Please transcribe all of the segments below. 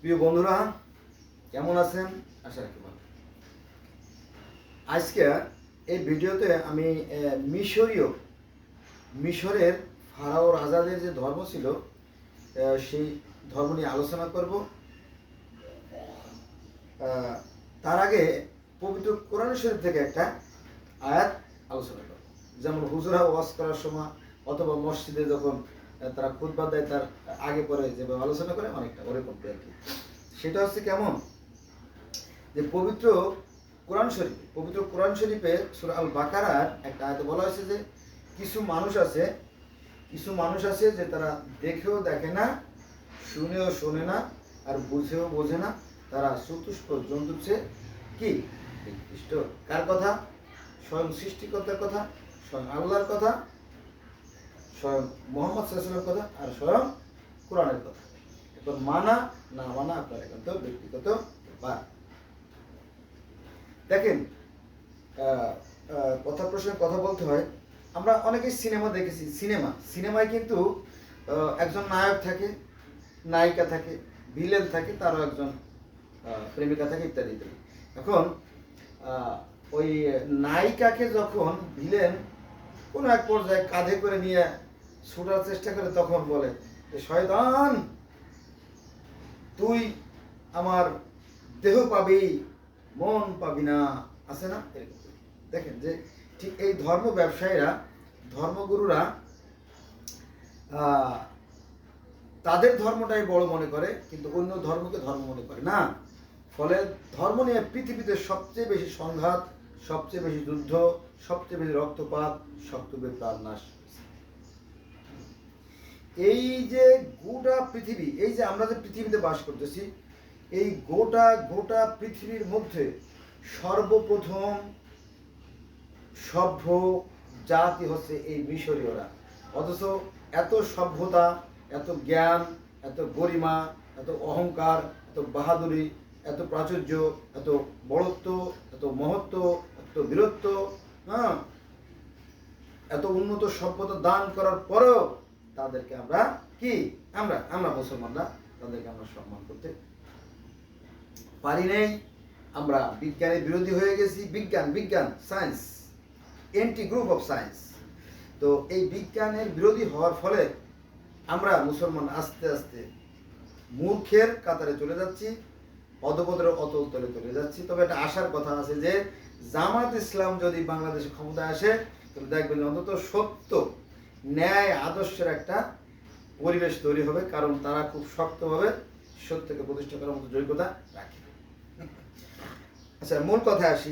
প্রিয় বন্ধুরা, কেমন আছেন? আশা রাখি ভালো। আজকে এই ভিডিওতে আমি মিশরের ফারাও রাজাদের যে ধর্ম ছিল সেই ধর্ম নিয়ে আলোচনা করব। তার আগে পবিত্র কোরআন শরীফ থেকে একটা আয়াত আলোচনা করব। যেমন হুজুরা ওয়াজ করার সময় অথবা মসজিদে যখন তারা খুতবা দেয় তার আগে পরে যেভাবে আলোচনা করে অনেকটা ওরকম আর কি। সেটা হচ্ছে কেমন যে পবিত্র কোরআন শরীফে সূরা আল বাকারার একটা আয়াতে বলা হয়েছে যে কিছু মানুষ আছে যে তারা দেখেও দেখে না, শুনেও শোনে না, আর বুঝেও বোঝে না। তারা চতুষ্পদ জন্তুর চেয়ে কি নিকৃষ্ট। কার কথা? স্বয়ং সৃষ্টিকর্তার কথা, স্বয়ং আল্লাহর কথা, স্বয়ং মুহাম্মদ সাল্লাল্লাহু আলাইহি ওয়াসাল্লামের কথা, আর স্বয়ং কোরআনের কথা। এখন মানা না মানা আপনার একান্ত ব্যক্তিগত ব্যাপার। দেখেন, কথা প্রসঙ্গে কথা বলতে হয়। আমরা অনেকেই সিনেমা দেখেছি। সিনেমায় কিন্তু একজন নায়ক থাকে, নায়িকা থাকে, ভিলেন থাকে, তারও একজন প্রেমিকা থাকে, ইত্যাদি ইত্যাদি। এখন ওই নায়িকাকে যখন ভিলেন কোনো এক পর্যায়ে কাঁধে করে নিয়ে ছোটার চেষ্টা করে, তখন বলে যে শয়তান, তুই আমার দেহ পাবি, মন পাবি না, আছে না? দেখেন যে ঠিক এই ধর্ম ব্যবসায়ীরা, ধর্মগুরুরা তাদের ধর্মটাই বড় মনে করে, কিন্তু অন্য ধর্মকে ধর্ম মনে করে না। ফলে ধর্ম নিয়ে পৃথিবীতে সবচেয়ে বেশি সংঘাত, সবচেয়ে বেশি যুদ্ধ, সবচেয়ে বেশি রক্তপাত, সবচেয়ে প্রাণ নাশ। এই যে গোটা পৃথিবী, এই যে আমরা যে পৃথিবীতে বাস করতেছি, এই গোটা পৃথিবীর মধ্যে সর্বপ্রথম সভ্য জাতি হচ্ছে এই মিশরীয়রা। অথচ এত সভ্যতা, এত জ্ঞান, এত গরিমা, এত অহংকার, এত বাহাদুরি, এত প্রাচুর্য, এত বড়ত্ব, এত মহত্ব, এত বীরত্ব, এত উন্নত সভ্যতা দান করার পরেও তাদেরকে আমরা কি আমরা মুসলমানরা তাদেরকে আমরা সম্মান করতে পারি নাই। আমরা বিজ্ঞানের বিরোধী হয়ে গেছি। বিজ্ঞান science, anti group of science. তো এই বিজ্ঞানের বিরোধী হওয়ার ফলে আমরা মুসলমান আস্তে আস্তে মূর্খের কাতারে চলে যাচ্ছি, অধপতনের অতল তলে চলে যাচ্ছি। তবে একটা আশার কথা আছে যে জামাত ইসলাম যদি বাংলাদেশে ক্ষমতায় আসে, তাহলে দেখবেন অন্তত সত্য, ন্যায়, আদর্শের একটা পরিবেশ তৈরি হবে। কারণ তারা খুব শক্তভাবে সত্যকে প্রতিষ্ঠা করার মতো যোগ্যতা রাখে। আচ্ছা, মূল কথায় আসি।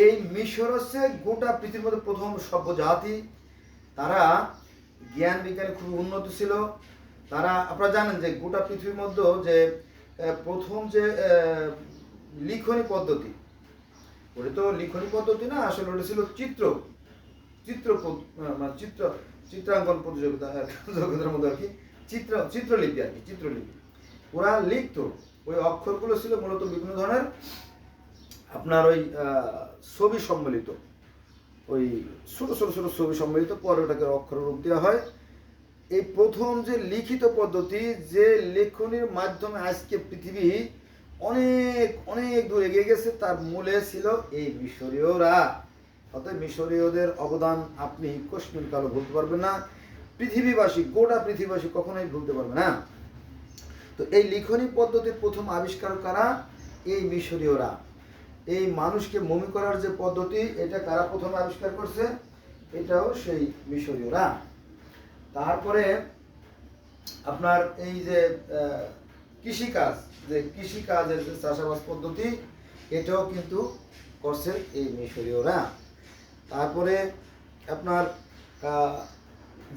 এই মিশর হচ্ছে গোটা পৃথিবীর মধ্যে প্রথম সভ্য জাতি। তারা জ্ঞান বিজ্ঞানে খুব উন্নত ছিল। তারা, আপনারা জানেন যে গোটা পৃথিবীর মধ্যে যে প্রথম যে লিখনী পদ্ধতি, ওটা তো লিখনী পদ্ধতি না, আসলে ওটা ছিল চিত্রাঙ্কন প্রতিযোগিতার মধ্যে আর কি, চিত্রলিপি আর কি, চিত্রলিপি। ওরা লিখতো, ওই অক্ষরগুলো ছিল মূলত বিভিন্ন ধরনের আপনার ওই ছবি সম্মিলিত, ওই ছোট ছবি সম্মিলিত, পরে ওটাকে অক্ষর রূপ দেওয়া হয়। এই প্রথম যে লিখিত পদ্ধতি, যে লেখনির মাধ্যমে আজকে পৃথিবী অনেক অনেক দূর এগিয়ে গেছে, তার মূলে ছিল এই মিশরীয়রা। অর্থাৎ মিশরীয়দের অবদান আপনি কশ্মীর কালো ভুলতে পারবেন না। গোটা পৃথিবীবাসী কখনোই ভুলতে পারবে না। তো এই লিখনী পদ্ধতির প্রথম আবিষ্কার কারা? এই মিশরীয়রা। এই মানুষকে মমি করার যে পদ্ধতি, এটা কারা প্রথম আবিষ্কার করছে? এটাও সেই মিশরীয়রা। তারপরে আপনার এই যে কৃষিকাজের যে চাষাবাদ পদ্ধতি, এটাও কিন্তু করছে এই মিশরীয়রা। তারপরে আপনার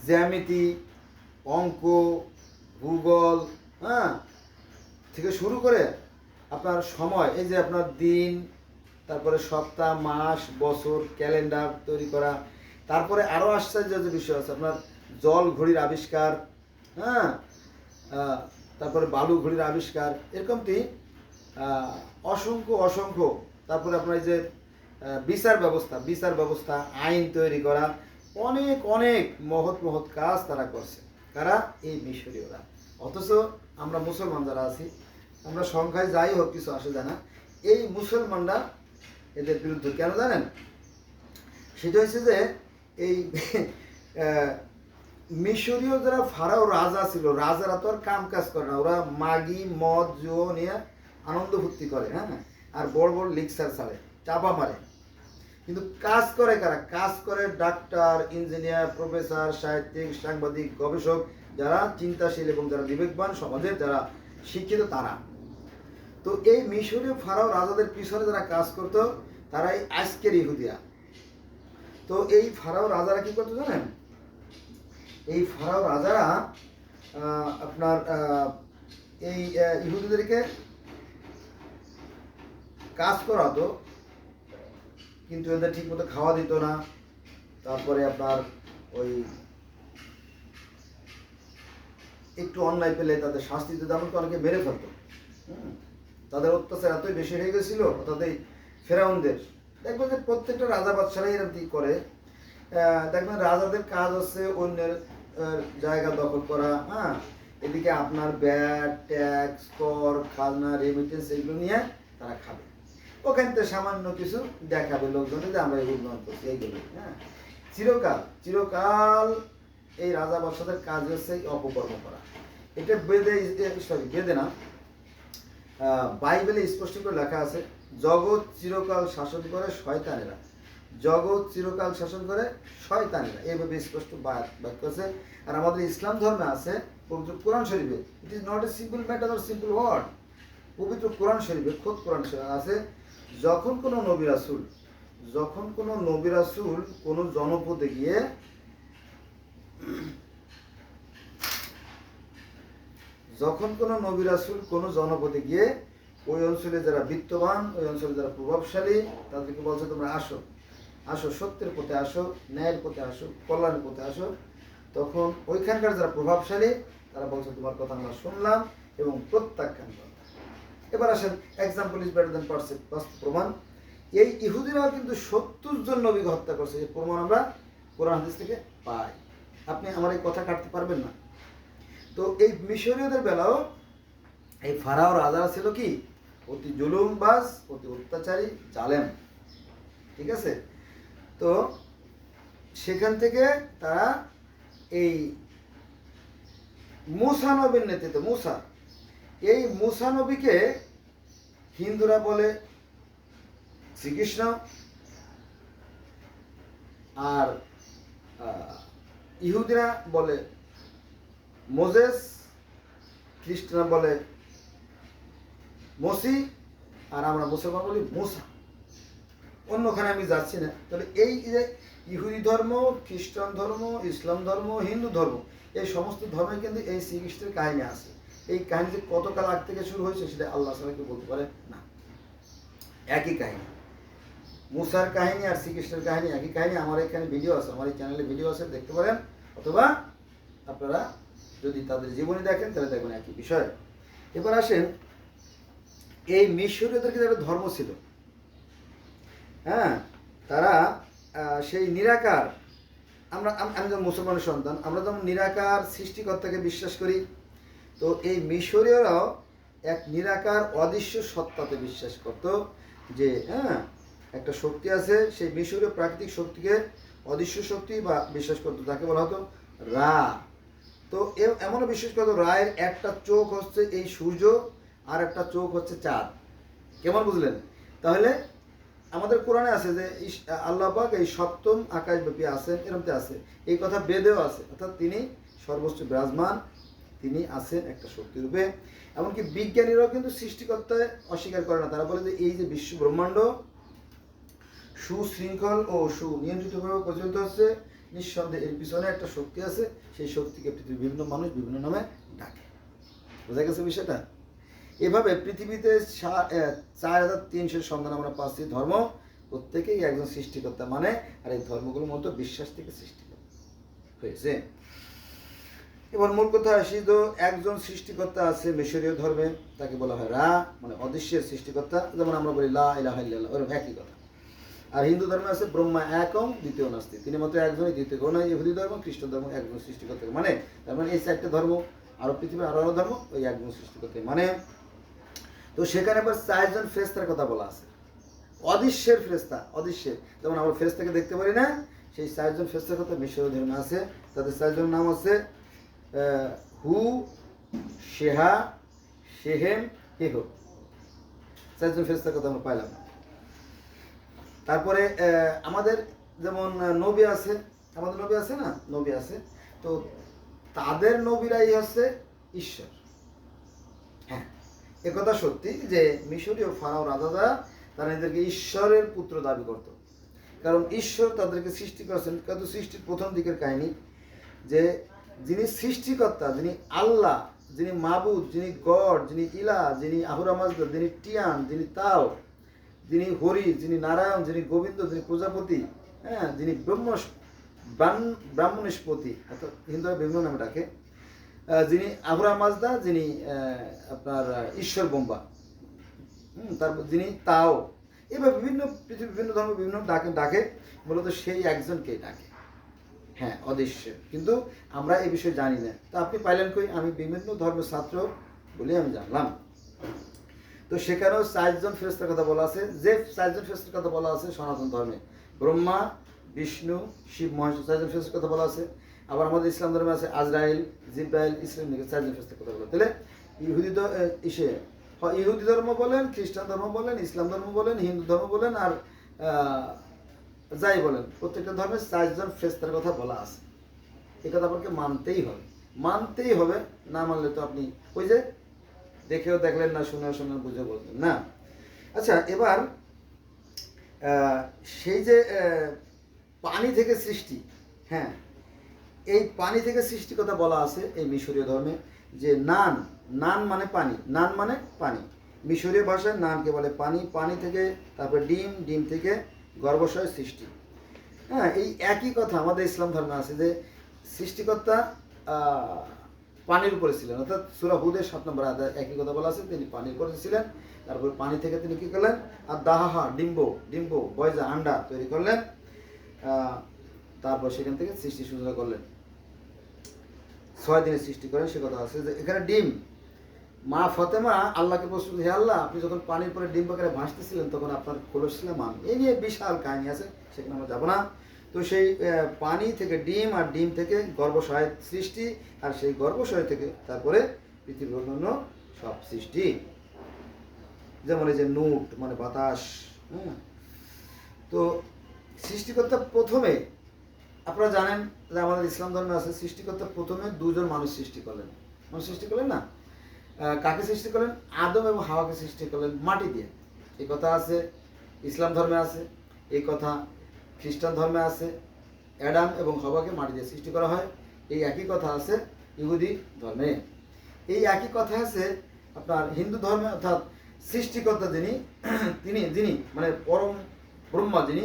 জ্যামিতি, অঙ্ক, ভূগোল থেকে শুরু করে আপনার সময়, এই যে আপনার দিন, তারপরে সপ্তাহ, মাস, বছর, ক্যালেন্ডার তৈরি করা। তারপরে আরও আশ্চর্য যে বিষয় আছে, আপনার জল ঘড়ির আবিষ্কার, তারপরে বালু ঘড়ির আবিষ্কার, এরকমটি অসংখ্য। তারপরে আপনার যে বিচার ব্যবস্থা, আইন তৈরি করা, অনেক মহৎ কাজ তারা করছে। কারা? এই মিশরীয়রা। অথচ আমরা মুসলমান যারা আছি, আমরা সংখ্যায় যাই হোক কিছু আসে যায় না, এই মুসলমানরা এদের বিরুদ্ধে কেন জানেন? সেটা হচ্ছে যে এই মিশরীয় যারা ফারাও রাজা ছিল, রাজারা তো আর কাম কাজ করে না, ওরা মাগি মদ জুয়ো নিয়ে আনন্দ ফুর্তি করে, হ্যাঁ, আর বড় বড় লিকচার চালে, চাপা মারে। কিন্তু কাজ করে কারা? কাজ করে ডাক্তার, ইঞ্জিনিয়ার, প্রফেসর, সাহিত্যিক, সাংবাদিক, গবেষক, যারা চিন্তাশীল এবং যারা বিবেকবান, সমাজের যারা শিক্ষিত, তারা। তো এই মিশরীয় ফারাও রাজাদের পিছনে যারা কাজ করতো, তারাই আজকের ইহুদিয়া। তো এই ফারাও রাজারা কি করতো জানেন? এই ফারাও রাজারা আপনার এই ইহুদিদেরকে কাজ করাতো, কিন্তু এদের ঠিক মতো খাওয়া দিত না। তারপরে আপনার ওই একটু অন্যায় পেলে তাদের শাস্তি দিতে, এমনকি অনেকে মেরে ফেলতো। তাদের অত্যাচার এতই বেশি হয়ে গেছিল, অর্থাৎ এই ফেরাউনদের। দেখবেন যে প্রত্যেকটা রাজা বাদশারা এরকম করে। দেখবেন রাজাদের কাজ হচ্ছে অন্যের জায়গা দখল করা, হ্যাঁ, এদিকে আপনার ব্যাট, ট্যাক্স, কর, খাজনা, রেমিটেন্স এগুলো নিয়ে তারা খাবে। ওখান থেকে সামান্য কিছু দেখাবে লোকজনে যে আমরা এই উন্নয়ন করছি, এইগুলো, হ্যাঁ। চিরকাল এই রাজা বাদশাদের কাজ হচ্ছে অপকর্ম করা। এটা বেদে না, বাইবেলে স্পষ্ট করে লেখা আছে, জগৎ চিরকাল শাসন করে শয়তানেরা, জগৎ চিরকাল শাসন করে শয়তানেরা, এইভাবে স্পষ্ট বাক্য আছে। আর আমাদের ইসলাম ধর্মে আছে পবিত্র কোরআন শরীফে, it is not a simple matter or simple word. পবিত্র কোরআন শরীফে, খোদ কোরআন শরীফে আছে, যখন কোনো নবী রাসূল কোনো জনপদে গিয়ে ওই অঞ্চলে যারা বিত্তবান, ওই অঞ্চলে যারা প্রভাবশালী, তাদেরকে বলছে তোমরা আসো, সত্যের পথে আসো, ন্যায়ের পথে আসো, কল্যাণের পথে আসো। তখন ওইখানকার যারা প্রভাবশালী তারা বলছে তোমার কথা আমরা শুনলাম এবং প্রত্যাখ্যান করলাম। এবার আসেন, example is better then percept, প্রমাণ। এই ইহুদিরাও কিন্তু 70 জন নবীকে হত্যা করছে, এই প্রমাণ আমরা কোরআন হাদিস থেকে পাই। আপনি আমার এই কথা কাটতে পারবেন না। তো এই মিশরীয়দের বেলাও এই ফারাও রাজারা ছিল কি অতি জুলুমবাজ, অতি অত্যাচারী, জালেম, ঠিক আছে। তো সেখান থেকে তারা এই মূসা নবীর নেতৃত্বে, এই মূসা নবীকে হিন্দুরা বলে শ্রীকৃষ্ণ, আর ইহুদিরা বলে মোজেস, খ্রিস্টানরা বলে মসি, আর আমরা মুসলমান বলি মূসা। অন্যখানে আমি যাচ্ছি না। তাহলে এই যে ইহুদি ধর্ম, খ্রিস্টান ধর্ম, ইসলাম ধর্ম, হিন্দু ধর্ম, এই সমস্ত ধর্মে কিন্তু এই শ্রীকৃষ্ণের কাহিনী আছে। এই কাহিনী যে কতকাল আগ থেকে শুরু হয়েছে সেটা আল্লাহ ছাড়া কেউ বলতে পারে না। একই কাহিনী, মূসার কাহিনী আর শ্রীকৃষ্ণের কাহিনী একই কাহিনী। আমার এখানে ভিডিও আছে, আমার এই চ্যানেলে ভিডিও আছে, দেখতে পারেন, অথবা আপনারা যদি তাদের জীবনী দেখেন তাহলে দেখবেন একই বিষয়। এবার আসেন, এই মিশরীয়দেরকে একটা ধর্ম ছিল, হ্যাঁ, তারা সেই নিরাকার, আমি যেমন মুসলমানের সন্তান, আমরা যেমন নিরাকার সৃষ্টিকর্তাকে বিশ্বাস করি, তো এই মিশরীয়রাও এক নিরাকার অদৃশ্য সত্তাতে বিশ্বাস করত, যে হ্যাঁ একটা শক্তি আছে, সেই মিশরীয় প্রাকৃতিক শক্তিকে অদৃশ্য শক্তি বা বিশ্বাস করতো, তাকে বলা হতো রা। তো এমনও বিশ্বাস করতো রায়ের একটা চোখ হচ্ছে এই সূর্য, আর একটা চোখ হচ্ছে চাঁদ। কেমন বুঝলেন? তাহলে আমাদের কোরআনে আছে যে আল্লাহ পাক এই সপ্তম আকাশব্যাপী আছেন, এরমতে আছে, এই কথা বেদেও আছে, অর্থাৎ তিনি সর্বোচ্চ বিরাজমান, তিনি আছেন একটা শক্তিরূপে। এমনকি বিজ্ঞানীরাও কিন্তু সৃষ্টিকর্তায় অস্বীকার করে না, তারা বলে যে এই যে বিশ্ব ব্রহ্মাণ্ড সুশৃঙ্খল ও সুনিয়ন্ত্রিতভাবে পরিচালিত হচ্ছে, নিঃসন্দেহে এর পিছনে একটা শক্তি আছে, সেই শক্তিকে পৃথিবীর বিভিন্ন মানুষ বিভিন্ন নামে ডাকে। বোঝা গেছে বিষয়টা? এভাবে পৃথিবীতে 4300 সন্ধান আমরা পাচ্ছি ধর্ম, প্রত্যেকেই একজন সৃষ্টিকর্তা মানে, আর এই ধর্মগুলোর মধ্যে বিশ্বাস থেকে সৃষ্টি হয়েছে। এবার মূল কথা আসি, তো একজন সৃষ্টিকর্তা আছে মিশরীয় ধর্মে, তাকে বলা হয় রা, মানে অদৃশ্যের সৃষ্টিকর্তা, যেমন আমরা বলি লা ইলাহা ইল্লাল্লাহ, ওরকম একই কথা। আর হিন্দু ধর্মে আছে ব্রহ্মা একম দ্বিতীয় নাস্তি, তিনি মাত্র একজনই, দ্বিতীয় কেউ নয়। ইহুদি ধর্ম, খ্রিস্টান ধর্ম একজন সৃষ্টিকর্তা মানে, তার মানে এই 4টে ধর্ম আরো পৃথিবীর আরো ধর্ম ওই একজন সৃষ্টিকর্তা মানে। তো সেখানে আবার 4জন ফেরেশতার কথা বলা আছে, অদৃশ্যের ফেরেশতা, অদৃশ্যের, যেমন আমরা ফেরেশতাকে দেখতে পারি না, সেই 4জন ফেরেশতার কথা মিশরীয় ধর্মে আছে। তাদের 4জনের নাম আছে হু, শেহা, শেহেম, হেহ। 4জন ফেরেশতার কথা আমরা পাইলাম। তারপরে আমাদের যেমন নবী আছে, আমাদের নবী আছে না, নবী আছে, তো তাদের নবীরাই হচ্ছে ঈশ্বর। হ্যাঁ, একথা সত্যি যে মিশরীয় ফারাও রাজারা তারা নিজেদেরকে ঈশ্বরের পুত্র দাবি করত, কারণ ঈশ্বর তাদেরকে সৃষ্টি করেছেন। কিন্তু সৃষ্টির প্রথম দিকের কাহিনী যে যিনি সৃষ্টিকর্তা, যিনি আল্লাহ, যিনি মাবুদ, যিনি গড, যিনি ইলা, যিনি আহুরা মাজদা, যিনি টিয়ান, যিনি তাও, যিনি হরি, যিনি নারায়ণ, যিনি গোবিন্দ, যিনি প্রজাপতি, হ্যাঁ, যিনি ব্রাহ্মণেশপতি, হিন্দুরা বিভিন্ন নামে ডাকে, যিনি আহুরা মাজদা, যিনি আপনার ঈশ্বর বোম্বা, তারপর যিনি তাও, এবার বিভিন্ন পৃথিবীর বিভিন্ন ধর্ম বিভিন্ন ডাকে মূলত সেই একজনকে ডাকে। হ্যাঁ, অদৃশ্য, কিন্তু আমরা এই বিষয়ে জানি না। তো আপনি পাইলেন কই? আমি বিভিন্ন ধর্মের ছাত্র বলে আমি জানলাম। তো সেখানেও 4জন ফেরেশতার কথা বলা আছে। যে 4জন ফেরেশতার কথা বলা আছে সনাতন ধর্মে ব্রহ্মা, বিষ্ণু, শিব, মহেশ, 4জন ফেরেশতার কথা বলা আছে। আবার আমাদের ইসলাম ধর্মে আছে আজরাইল, জিব্রাইল, ইসলাম দিকে 4জন ফেরেশতার কথা বলা। তাহলে ইহুদি ধর্ম বলেন, খ্রিস্টান ধর্ম বলেন, ইসলাম ধর্ম বলেন, হিন্দু ধর্ম বলেন, আর যাই বলেন, প্রত্যেকটা ধর্মে 4জন ফেরেশতার কথা বলা আছে। এই কথা আপনাকে মানতেই হবে, মানতেই হবে। না মানলে তো আপনি ওই যে দেখেও দেখলেন না, শুনেও শুনলেন, বুঝে বললেন না। আচ্ছা, এবার সেই যে পানি থেকে সৃষ্টি, হ্যাঁ, এই পানি থেকে সৃষ্টি কথা বলা আছে এই মিশরীয় ধর্মে, যে নান, নান মানে পানি, নান মানে পানি। মিশরীয় ভাষায় নানকে বলে পানি, পানি থেকে তারপরে ডিম, ডিম থেকে গর্ভাশয় সৃষ্টি। হ্যাঁ, এই একই কথা আমাদের ইসলাম ধর্মে আছে যে সৃষ্টিকর্তা পানির উপরে ছিলেন, অর্থাৎ সূরা হুদের 7 নম্বর আয়াতে একই কথা বলা আছে, তিনি পানির উপরে ছিলেন। তারপর পানি থেকে তিনি কি করলেন? আর দাহাহা, ডিম্ব বয়জা, আন্ডা তৈরি করলেন। তারপর সেখান থেকে সৃষ্টি শুরু করলেন, 6 দিনে সৃষ্টি করেন, সে কথা আছে। যে এখানে ডিম, মা ফাতেমা আল্লাহকে প্রশ্ন, হে আল্লাহ, আপনি যখন পানির পরে ডিম পাকারে ভাসতেছিলেন তখন আপনার খোলস ছিল মান। এই নিয়ে বিশাল কাহিনী আছে, সেখানে আমরা যাবো না। তো সেই পানি থেকে ডিম, আর ডিম থেকে গর্ভাশয় সৃষ্টি, আর সেই গর্ভাশয় থেকে তারপরে পৃথিবীর অন্যান্য সব সৃষ্টি, যেমন এই যে নুট মানে বাতাস। তো সৃষ্টিকর্তা প্রথমে, আপনারা জানেন যে আমাদের ইসলাম ধর্মে আছে সৃষ্টিকর্তা প্রথমে 2জন মানুষ সৃষ্টি করলেন। মানুষ সৃষ্টি করলেন না, কাকে সৃষ্টি করলেন? আদম এবং হাওয়াকে সৃষ্টি করলেন মাটি দিয়ে। এই কথা আছে ইসলাম ধর্মে আছে, এই কথা খ্রিস্টান ধর্মে আছে, অ্যাডাম এবং হাওয়াকে মাটি দিয়ে সৃষ্টি করা হয়। এই একই কথা আছে ইহুদি ধর্মে, এই একই কথা আছে আপনার হিন্দু ধর্মে। অর্থাৎ সৃষ্টিকর্তা যিনি মানে পরম ব্রহ্মা, যিনি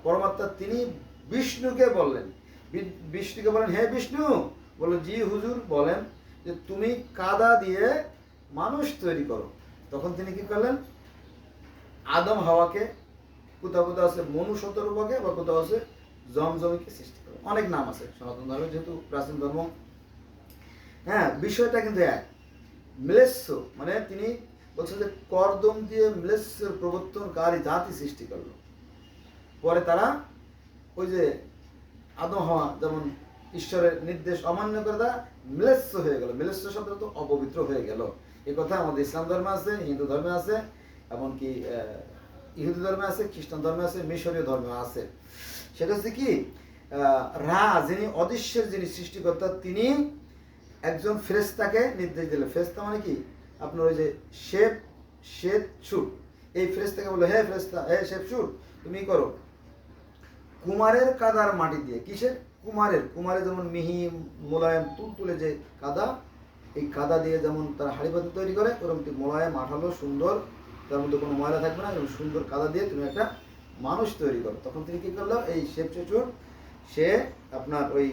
পরমাত্মা, তিনি বিষ্ণুকে বললেন, বিষ্ণুকে বলেন, হে বিষ্ণু, বললেন জি হুজুর, বলেন যে তুমি কাদা দিয়ে মানুষ তৈরি করো। তখন তিনি কি করলেন? আদম হাওয়াকে, কোথাও কোথাও আছে মনু শতরূপাকে, আবার কোথাও আছে জমজমিকে সৃষ্টি করো। অনেক নাম আছে সনাতন ধর্মে, যেহেতু প্রাচীন ধর্ম। হ্যাঁ, বিষয়টা কিন্তু এক। ম্লেচ্ছ মানে তিনি বলছে যে কর্দম দিয়ে ম্লেচ্ছের প্রবর্তনকারী জাতি সৃষ্টি করলো। পরে তারা ওই যে আদম হাওয়া যেমন ঈশ্বরের নির্দেশ অমান্য করে তারা ম্লেচ্ছ হয়ে গেল। ম্লেচ্ছ শব্দ তো অপবিত্র হয়ে গেল। এই কথা আমাদের ইসলাম ধর্মে আছে, হিন্দু ধর্মে আছে, এমনকি ইহুদি ধর্মে আছে, খ্রিস্টান ধর্মে আছে, মিশরীয় ধর্মে আছে। সেটা হচ্ছে কি, যিনি অদৃশ্যের, যিনি সৃষ্টিকর্তা, তিনি একজন ফেরেশতাকে নির্দেশ দিলেন। ফেরেশতা মানে কি? আপনার ওই যে শেপশুট, এই ফেরেশতাকে বললো, হে ফেরেশতা, হে শেপশুট, তুমি করো কুমারের কাদার মাটি দিয়ে। কিসের? কুমারের যেমন মিহি মোলায়েম তুলতুলে যে কাদা, এই কাদা দিয়ে যেমন তারা হাঁড়ি পাতিল তৈরি করে, ওরকম মোলায়েম আঠালো সুন্দর, তার মধ্যে কোনো ময়লা থাকবে না, এবং সুন্দর কাদা দিয়ে তুমি একটা মানুষ তৈরি করো। তখন তিনি কি করলো? এই শেপশুট সে আপনার ওই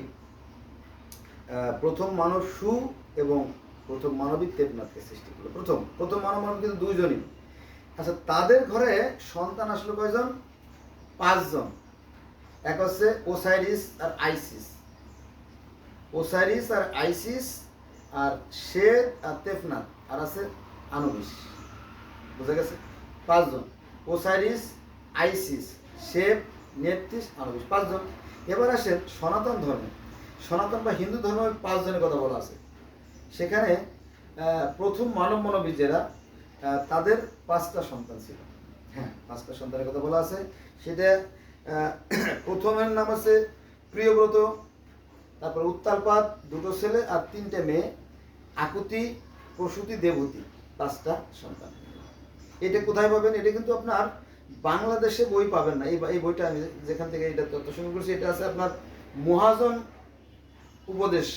প্রথম মানব এবং প্রথম মানবী দেবনাথকে সৃষ্টি করলো। প্রথম মানব কিন্তু 2জনই। আচ্ছা, তাদের ঘরে সন্তান আসলো কয়জন? 5জন। এক হচ্ছে ওসাইরিস আর আইসিস। ওসাইরিস আর আইসিস আর শেদ আর তেফনাত আর আছে আনুবিস। বুঝা গেছে? 5 জন। ওসাইরিস, আইসিস, শেব, নেপথিস, আনুবিস, 5 জন। এবার আসেন সনাতন ধর্মে। সনাতন বা হিন্দু ধর্মে 5 জনের কথা বলা আছে। সেখানে প্রথম মানবী যারা তাদের 5টা সন্তান ছিল। হ্যাঁ, 5টা সন্তানের কথা বলা আছে। সেটা প্রথমের নাম আছে প্রিয়ব্রত, তারপর উত্তালপাদ, 2টো ছেলে আর 3টে মেয়ে, আকুতি, প্রসূতি, দেবতী, 5টা সন্তান। এটা কোথায় পাবেন? এটা কিন্তু আপনার বাংলাদেশে বই পাবেন না। এই বইটা আমি যেখান থেকে এটা তথ্য সংগ্রহ করছি, এটা আছে আপনার মহাজন উপদেশ,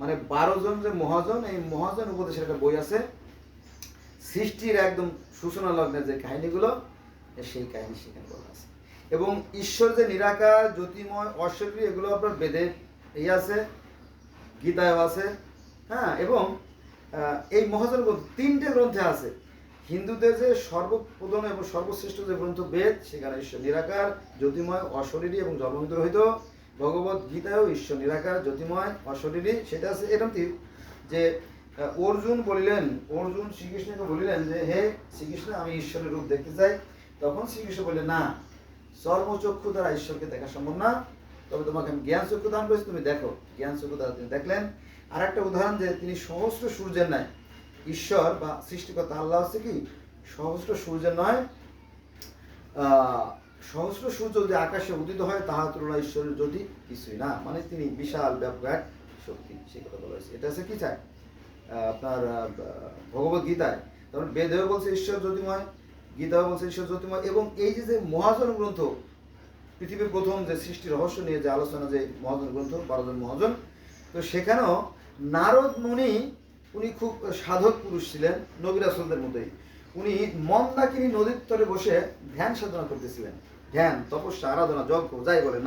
মানে 12 জন যে মহাজন, এই মহাজন উপদেশের একটা বই আছে। সৃষ্টির একদম সূচনা লগ্নের যে কাহিনীগুলো, সেই কাহিনী সেখানে বলা আছে। এবং ঈশ্বর যে নিরাকার, জ্যোতিময়, অশরীরী, এগুলো আপনার বেদে এই আছে, গীতায় আছে। হ্যাঁ, এবং এই মহাজন 3টে গ্রন্থে আছে। হিন্দুদের যে সর্বপ্রধান এবং সর্বশ্রেষ্ঠ যে গ্রন্থ বেদ, সেখানে ঈশ্বর নিরাকার, জ্যোতিময়, অশরীরী এবং জন্মমৃত রহিত। ভগবত গীতায়ও ঈশ্বর নিরাকার, জ্যোতিময়, অশরীরী, সেটা আছে। এরকম যে অর্জুন বলিলেন, অর্জুন শ্রীকৃষ্ণকে বলিলেন যে হে শ্রীকৃষ্ণ, আমি ঈশ্বরের রূপ দেখতে চাই। তখন শ্রীকৃষ্ণ বললেন, না, চর্মচক্ষু দ্বারা ঈশ্বরকে দেখা সম্ভব না, তবে তোমাকে আমি জ্ঞান চক্ষু দান করেছি, তুমি দেখো। জ্ঞান চক্ষু দ্বারা তিনি দেখলেন। আর একটা উদাহরণ, যে তিনি সহস্র সূর্যের ন্যায়, ঈশ্বর বা সৃষ্টিকর্তা আল্লাহ হচ্ছে কি সহস্র সূর্যের নয়, সহস্র সূর্য যে আকাশে উদিত হয় তাহার তুলনায় ঈশ্বরের জ্যোতি কিছুই না, মানে তিনি বিশাল ব্যাপক এক শক্তি, সেই কথা বলা হয়েছে। এটা হচ্ছে কি চায় আপনার ভগবত গীতায়। তারপর বেদেও বলছে ঈশ্বর জ্যোতিময়, গীতাও বলছে ঈশ্বর জ্যোতিময়। এবং এই যে মহাজন গ্রন্থ, পৃথিবীর প্রথম যে সৃষ্টি রহস্য নিয়ে যে আলোচনা, যে মহাজন গ্রন্থ, 12 জন মহাজন, তো সেখানেও নারদ মুনি, উনি খুব সাধক পুরুষ ছিলেন, নবী রাসূলদের মতোই। উনি মন্দাকিনী নদীর তরে বসে ধ্যান সাধনা করতেছিলেন। ধ্যান, তপস্যা, আরাধনা, যজ্ঞ, যাই বলে,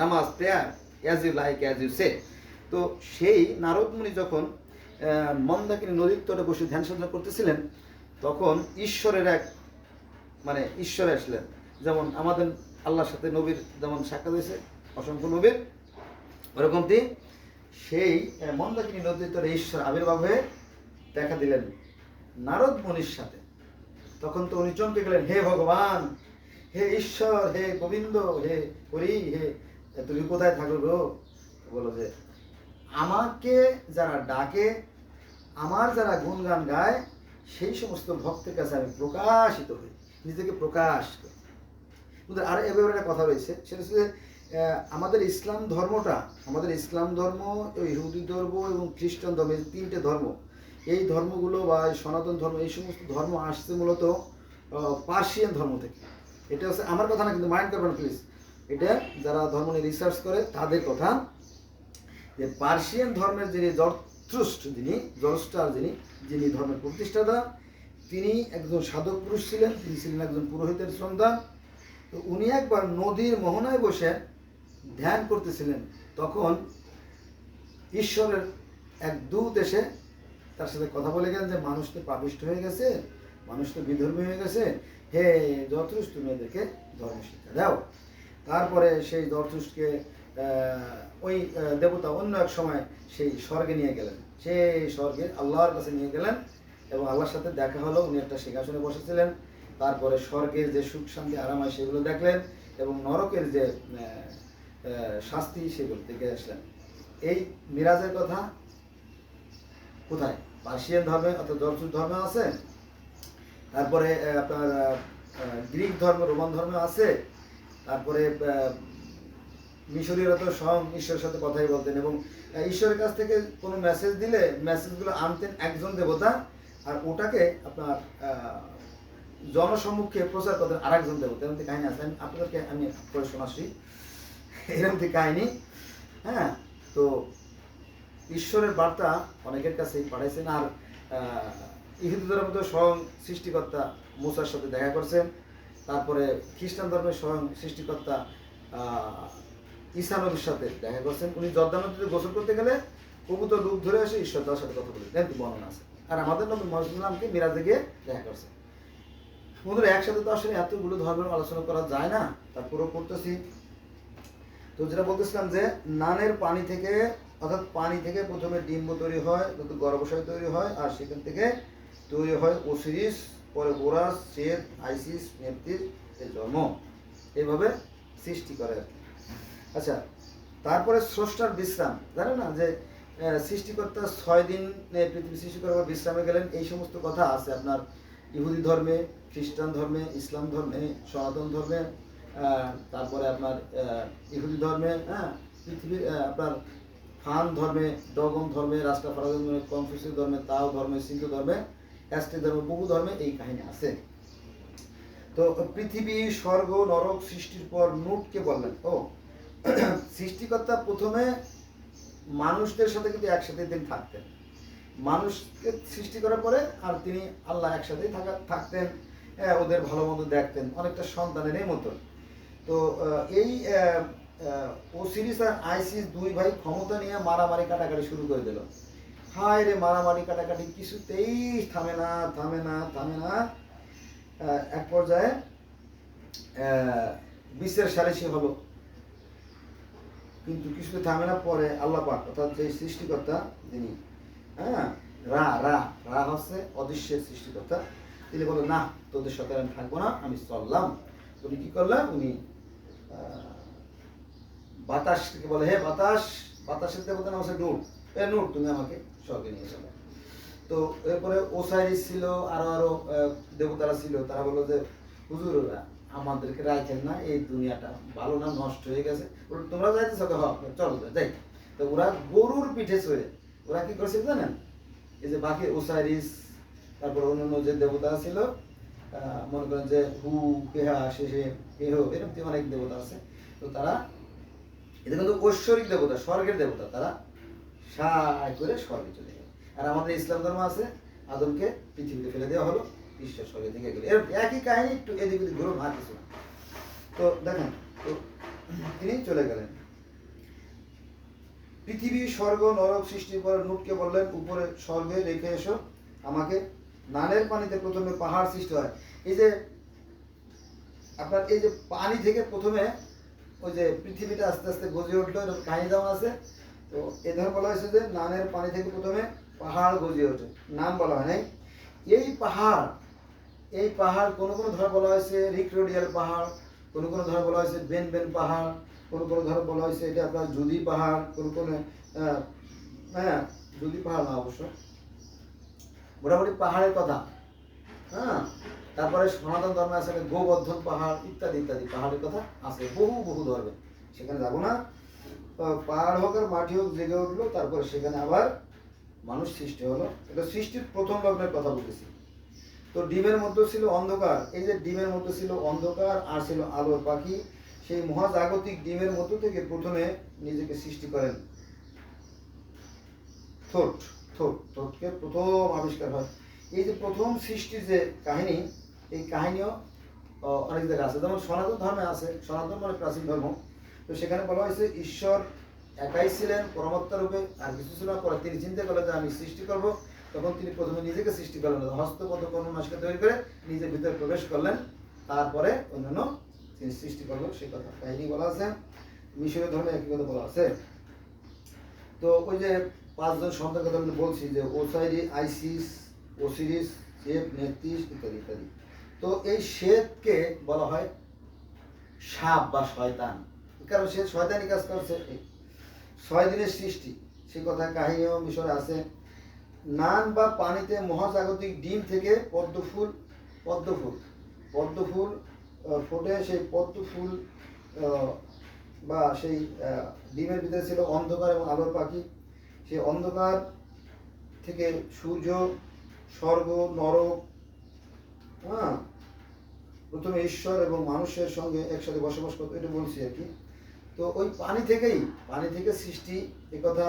নামাজ, prayer, as you like as you say. তো সেই নারদ মুনি যখন মন্দাকিনী নদীর তরে বসে ধ্যান সাধনা করতেছিলেন, তখন ঈশ্বরের ঈশ্বর আসলেন। যেমন আমাদের আল্লাহর সাথে নবীর যেমন সাক্ষাৎ হয়েছে অসংখ্য নবীর, ওরকমটি সেই মন্দাকিনী নদীর তরে ঈশ্বর আবির্ভাব হয়ে দেখা দিলেন নারদ মুনির সাথে। তখন তো উনি চমকে গেলেন, হে ভগবান, হে ঈশ্বর, হে গোবিন্দ, হে হরি, হে তুমি কোথায় থাকো গো? বলো যে আমাকে যারা ডাকে, আমার যারা গুণগান গায়, সেই সমস্ত ভক্তের কাছে আমি প্রকাশিত হই, নিজেকে প্রকাশ করি। আর এভাবে একটা কথা রয়েছে, সেটা হচ্ছে আমাদের ইসলাম ধর্ম, ইহুদি ধর্ম এবং খ্রিস্টান ধর্ম, এই 3টে ধর্ম, এই ধর্মগুলো বা সনাতন ধর্ম, এই সমস্ত ধর্ম আসছে মূলত পার্সিয়ান ধর্ম থেকে। এটা হচ্ছে আমার কথা না, কিন্তু মাইন্ড করবেন প্লিজ, এটা যারা ধর্ম নিয়ে রিসার্চ করে তাদের কথা। যে পার্সিয়ান ধর্মের যিনি জরস্টার, যিনি ধর্মের প্রতিষ্ঠাতা, তিনি একজন সাধক পুরুষ ছিলেন। তিনি ছিলেন একজন পুরোহিতের সন্তান। তো উনি একবার নদীর মোহনায় বসে ধ্যান করতেছিলেন। তখন ঈশ্বরের এক দূত এসে তার সাথে কথা বলে গেলেন যে মানুষ তো পাপিষ্ঠ হয়ে গেছে, মানুষ তো বিধর্মী হয়ে গেছে, হে জরথুস, তুমি এদেরকে ধর্ম শিক্ষা দাও। তারপরে সেই জরথুসকে ওই দেবতা অন্য এক সময় সেই স্বর্গে নিয়ে গেলেন, সেই স্বর্গে আল্লাহর কাছে নিয়ে গেলেন এবং আল্লাহর সাথে দেখা হলো। উনি একটা সিংহাসনে বসেছিলেন। তারপরে স্বর্গের যে সুখ শান্তি আরাম হয় সেগুলো দেখলেন এবং নরকের যে শাস্তি সেগুলো দেখে আসলেন। এই মিরাজের কথা কোথায়? পার্সিয়ান ধর্মে অর্থাৎ জরথুস ধর্মে আছে। তারপরে আপনার গ্রিক ধর্ম, রোমান ধর্মে আছে। তারপরে মিশরীয়রা তো স্বয়ং ঈশ্বরের সাথে কথাই বলতেন এবং ঈশ্বরের কাছ থেকে কোনো মেসেজ দিলে মেসেজগুলো আনতেন একজন দেবতা, আর ওটাকে আপনার জনসম্মুখে প্রচার করতেন আরেকজন দেবতা। এরকম কাহিনী আছে, আপনাদেরকে আমি পড়ে শোনাচ্ছি এরকম কাহিনী। হ্যাঁ, তো ঈশ্বরের বার্তা অনেকের কাছেই পাঠাইছেন। আর ইহুদি ধর্মের মধ্যে স্বয়ং সৃষ্টিকর্তা মুসার সাথে দেখা করছেন। তারপরে খ্রিস্টান ধর্মের স্বয়ং সৃষ্টিকর্তা ঈসা নবীর সাথে দেখা করছেন। উনি জর্দান নদীতে গোসল করতে গেলে কবুতর রূপ ধরে আসে ঈশ্বর তার সাথে কথা বলে, কিন্তু বর্ণনা আছে। আর আমাদের নবী মুহাম্মদ সাল্লাল্লাহু আলাইহি ওয়াসাল্লামকে মিরাজে গিয়ে দেখা করছেন। বন্ধুরা, একসাথে তো আসলে এতগুলো ধর্মের আলোচনা করা যায় না, তারপরেও করতেছি। তো যেটা বলতেছিলাম যে নানের পানি থেকে অর্থাৎ পানি থেকে প্রথমে ডিম্ব তৈরি হয়, নতুন গর্ভাশয় তৈরি হয়, আর সেখান থেকে তৈরি হয় ওসিরিস, পরে ওরাস, সেত, আইসিস, নেপথিস এর জন্ম। এইভাবে সৃষ্টি করে আর কি। আচ্ছা, তারপরে স্রষ্টার বিশ্রাম, জানেন না যে সৃষ্টিকর্তা 6 দিন পৃথিবী সৃষ্টি করার বিশ্রামে গেলেন, এই সমস্ত কথা আছে আপনার ইহুদি ধর্মে, খ্রিস্টান ধর্মে, ইসলাম ধর্মে, সনাতন ধর্মে, তারপরে আপনার ইহুদি ধর্মে, হ্যাঁ, পৃথিবীর আপনার ফান ধর্মে, ডগন ধর্মে, রাষ্ট্রফারা ধর্মে, কনফিউসিয়াস ধর্মে, তাও ধর্মে, সিন্ধু ধর্মে, অ্যাস্টেক ধর্মে, বহু ধর্মে এই কাহিনী আছে। তো পৃথিবী, স্বর্গ, নরক সৃষ্টির পর নুটকে বললেন, ও সৃষ্টিকর্তা প্রথমে মানুষদের সাথে কিন্তু একসাথে দিন থাকতেন, মানুষকে সৃষ্টি করার পরে আর তিনি আল্লাহ একসাথেই থাকতেন, ওদের ভালো মন্দ দেখতেন, অনেকটা সন্তানের মতন। তো এই ওসিরিস আর আইসিস দুই ভাই ক্ষমতা নিয়ে মারামারি কাটাকাটি শুরু করে দিল। হায় রে, মারামারি কাটাকাটি কিছুতেই থামে না, থামে না, থামে না। এক পর্যায়ে বিশ্বের সালিসি হলো, কিন্তু কিছুতে থামে না। পরে আল্লাহ পাক অর্থাৎ যে সৃষ্টিকর্তা যিনি, হ্যাঁ, রা রা রা হচ্ছে অদৃশ্যের সৃষ্টিকর্তা, তিনি বললেন না, তোদের সাথে আমি থাকবো না, আমি চললাম। উনি কি করলেন, উনি বাতাসকে বলে, হে বাতাস, বাতাসের দেবতা নাম হচ্ছে নূর, এ নূর তুমি আমাকে স্বর্গে নিয়ে চলো। তো এরপরে ওসাইরিস ছিল, আরো আরো দেবতারা ছিল, তারা বললো যে হুজুররা আমাদেরকে রাখেন না, এই দুনিয়াটা ভালো না, নষ্ট হয়ে গেছে, তোমরা যাইতেছ, চলো যাই। তো ওরা গরুর পিঠে চড়ে ওরা কি করছে জানেন, এই যে বাকি ওসাইরিস, তারপর অন্যান্য যে দেবতা ছিল, মনে করেন যে হু, পেহা, শেষে পেহ, এরকম অনেক দেবতা আছে। তো তারা, এটা কিন্তু ঐশ্বরিক দেবতা, স্বর্গের দেবতা, তারা সায় করে স্বর্গে চলে গেল। আর আমাদের ইসলাম ধর্ম আছে, আদমকে পৃথিবীতে ফেলে দেওয়া হলো, ঈশ্বর স্বর্গে থেকে গেল। এর একই কাহিনী, একটু এদিক ওদিক ঘুরো, আর কিছু না। তো দেখেন, তো তিনি চলে গেলেন। পৃথিবী, স্বর্গ, নরক সৃষ্টির পর নুটকে বললেন, উপরে স্বর্গে রেখে এসো আমাকে। নানের পানিতে প্রথমে পাহাড় সৃষ্টি হয়। এই যে আপনার এই যে পানি থেকে প্রথমে ওই যে পৃথিবীটা আস্তে আস্তে গজে উঠলো, এরকম কাহিনী যেমন আছে। তো এ ধর বলা হয়েছে যে নানের পানি থেকে প্রথমে পাহাড় গজিয়ে ওঠে, নাম বলা হয় নাই। এই পাহাড় কোনো কোনো ধর বলা হয়েছে রিক্রোডিয়াল পাহাড়, কোনো কোনো ধর বলা হয়েছে বেন বেন পাহাড়, কোনো কোনো ধর বলা হয়েছে এটা আপনার জুদি পাহাড়, কোনো কোনো হ্যাঁ, জুদি পাহাড় না অবশ্য, মোটামুটি পাহাড়ের কথা। হ্যাঁ, তারপরে সনাতন ধর্মে আছে গোবর্ধন পাহাড়, ইত্যাদি ইত্যাদি পাহাড়ের কথা আছে, বহু বহু ধর্মে, সেখানে যাবো না। পাহাড় হোক আর মাটি হোক জেগে উঠলো, তারপরে সেখানে আবার মানুষ সৃষ্টি হলো। এটা সৃষ্টির প্রথম লগ্নের কথা বলতেছি। তো ডিমের মধ্যে ছিল অন্ধকার, এই যে ডিমের মধ্যে ছিল অন্ধকার আর ছিল আলোর পাখি, সেই মহাজাগতিক ডিমের মধ্য থেকে প্রথমে নিজেকে সৃষ্টি করেন থোট। থোটকে প্রথম আবিষ্কার হয়। এই যে প্রথম সৃষ্টির যে কাহিনী, এই কাহিনীও অনেক জায়গায় আছে, যেমন সনাতন ধর্মে আছে, সনাতন মানে প্রাচীন ধর্ম। তো সেখানে বলা হয়েছে ঈশ্বর একাই ছিলেন পরমাত্মা রূপে, আর কিছু ছিল না। পরে তিনি চিন্তা করলেন যে আমি সৃষ্টি করব, তখন তিনি প্রথমে নিজেকে সৃষ্টি করলেন, হস্তপদ কর্মনাশকে তৈরি করে নিজের ভিতরে প্রবেশ করলেন, তারপরে অন্যান্য তিনি সৃষ্টি করলেন, সেই কথা কাহিনী বলা আছে। মিশরীয় ধর্মে একই কথা বলা আছে। তো ওই যে 5 জন সন্তান কথা আমি বলছি, যে ওসাইরি, আইসিস, ওসিরিস, সেত, নেপথিস ইত্যাদি ইত্যাদি। তো এই সেতকে বলা হয় সাপ বা শয়তান, কারণ সে শয়তানি কাজ করছে। 6 দিনের সৃষ্টি, সেই কথা কাহিনীও মিশরে আছে। নান বা পানিতে মহাজাগতিক ডিম থেকে পদ্মফুল ফোটে, সেই পদ্মফুল বা সেই ডিমের ভিতরে ছিল অন্ধকার এবং আলোর পাখি। সেই অন্ধকার থেকে সূর্য, স্বর্গ, নরক, হ্যাঁ, প্রথমে ঈশ্বর এবং মানুষের সঙ্গে একসাথে বসবাস করতো, এটা বলছি আর কি। তো ওই পানি থেকে সৃষ্টি, এ কথা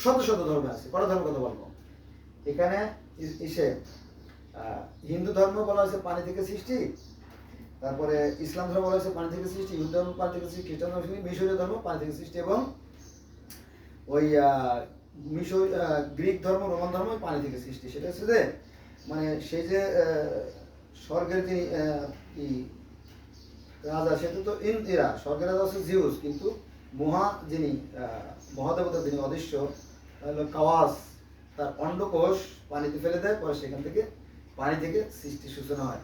শত শত ধর্মে আছে। কটা ধর্মের কথা বলবো এখানে? হিন্দু ধর্ম বলা হয়েছে পানি থেকে সৃষ্টি, তারপরে ইসলাম ধর্ম বলা হয়েছে পানি থেকে সৃষ্টি, হিন্দু ধর্ম পানি থেকে সৃষ্টি, খ্রিস্টান ধর্ম, মিশরীয় ধর্ম পানি থেকে সৃষ্টি, এবং ওই গ্রিক ধর্ম, রোমান ধর্ম পানি থেকে সৃষ্টি। সেটা হচ্ছে যে মানে সেই যে স্বর্গের যিনি রাজা, সেটা তো ইন্দিরা, স্বর্গের রাজা হচ্ছে জিউস, কিন্তু যিনি মহাদেবতা যিনি অদৃশ্য হলো কাওয়াস, তার অন্ডকোষ পানিতে ফেলে দেয়, পরে সেখান থেকে পানি থেকে সৃষ্টির সূচনা হয়।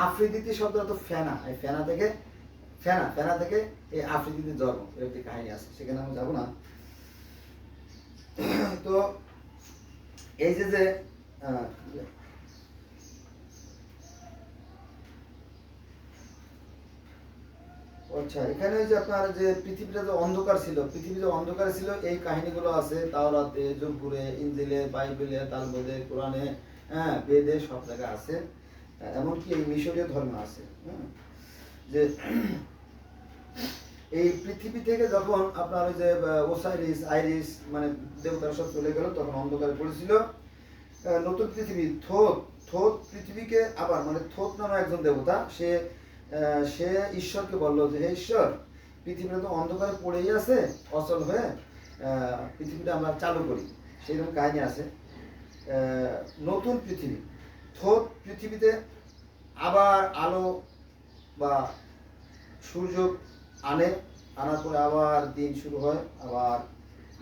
আফ্রিদিতে শব্দ তো ফেনা, এই ফেনা থেকে এই আফ্রিদিতে জন্ম, এর একটি কাহিনী আছে, সেখানে আমি যাবো না। তো এই যে আচ্ছা, এখানে ওই যে আপনার যে পৃথিবীটা যে অন্ধকার ছিল, এই কাহিনীগুলো আছে তাওরাতে, জব্বুরে, ইনজিলে, বাইবেলে, তালমুদে, কোরআনে, হ্যাঁ, বেদে, সব জায়গায় আছে। এমনকি এই মিশরীয় ধর্মে আছে। যে এই পৃথিবী থেকে যখন আপনার ওই যে ওসাইরিস, আইরিস মানে দেবতারা সব চলে গেল, তখন অন্ধকারে পড়েছিল। নতুন পৃথিবী থোত পৃথিবীকে আবার, মানে থোত নামে একজন দেবতা, সে ঈশ্বরকে বলল যে হে ঈশ্বর, পৃথিবীটা তো অন্ধকারে পড়েই আছে অচল হয়ে, পৃথিবীটা আমরা চালু করি। সেইরকম কাহিনী আছে। নতুন পৃথিবী, থোত পৃথিবীতে আবার আলো বা সূর্য আনার পরে আবার দিন শুরু হয়, আবার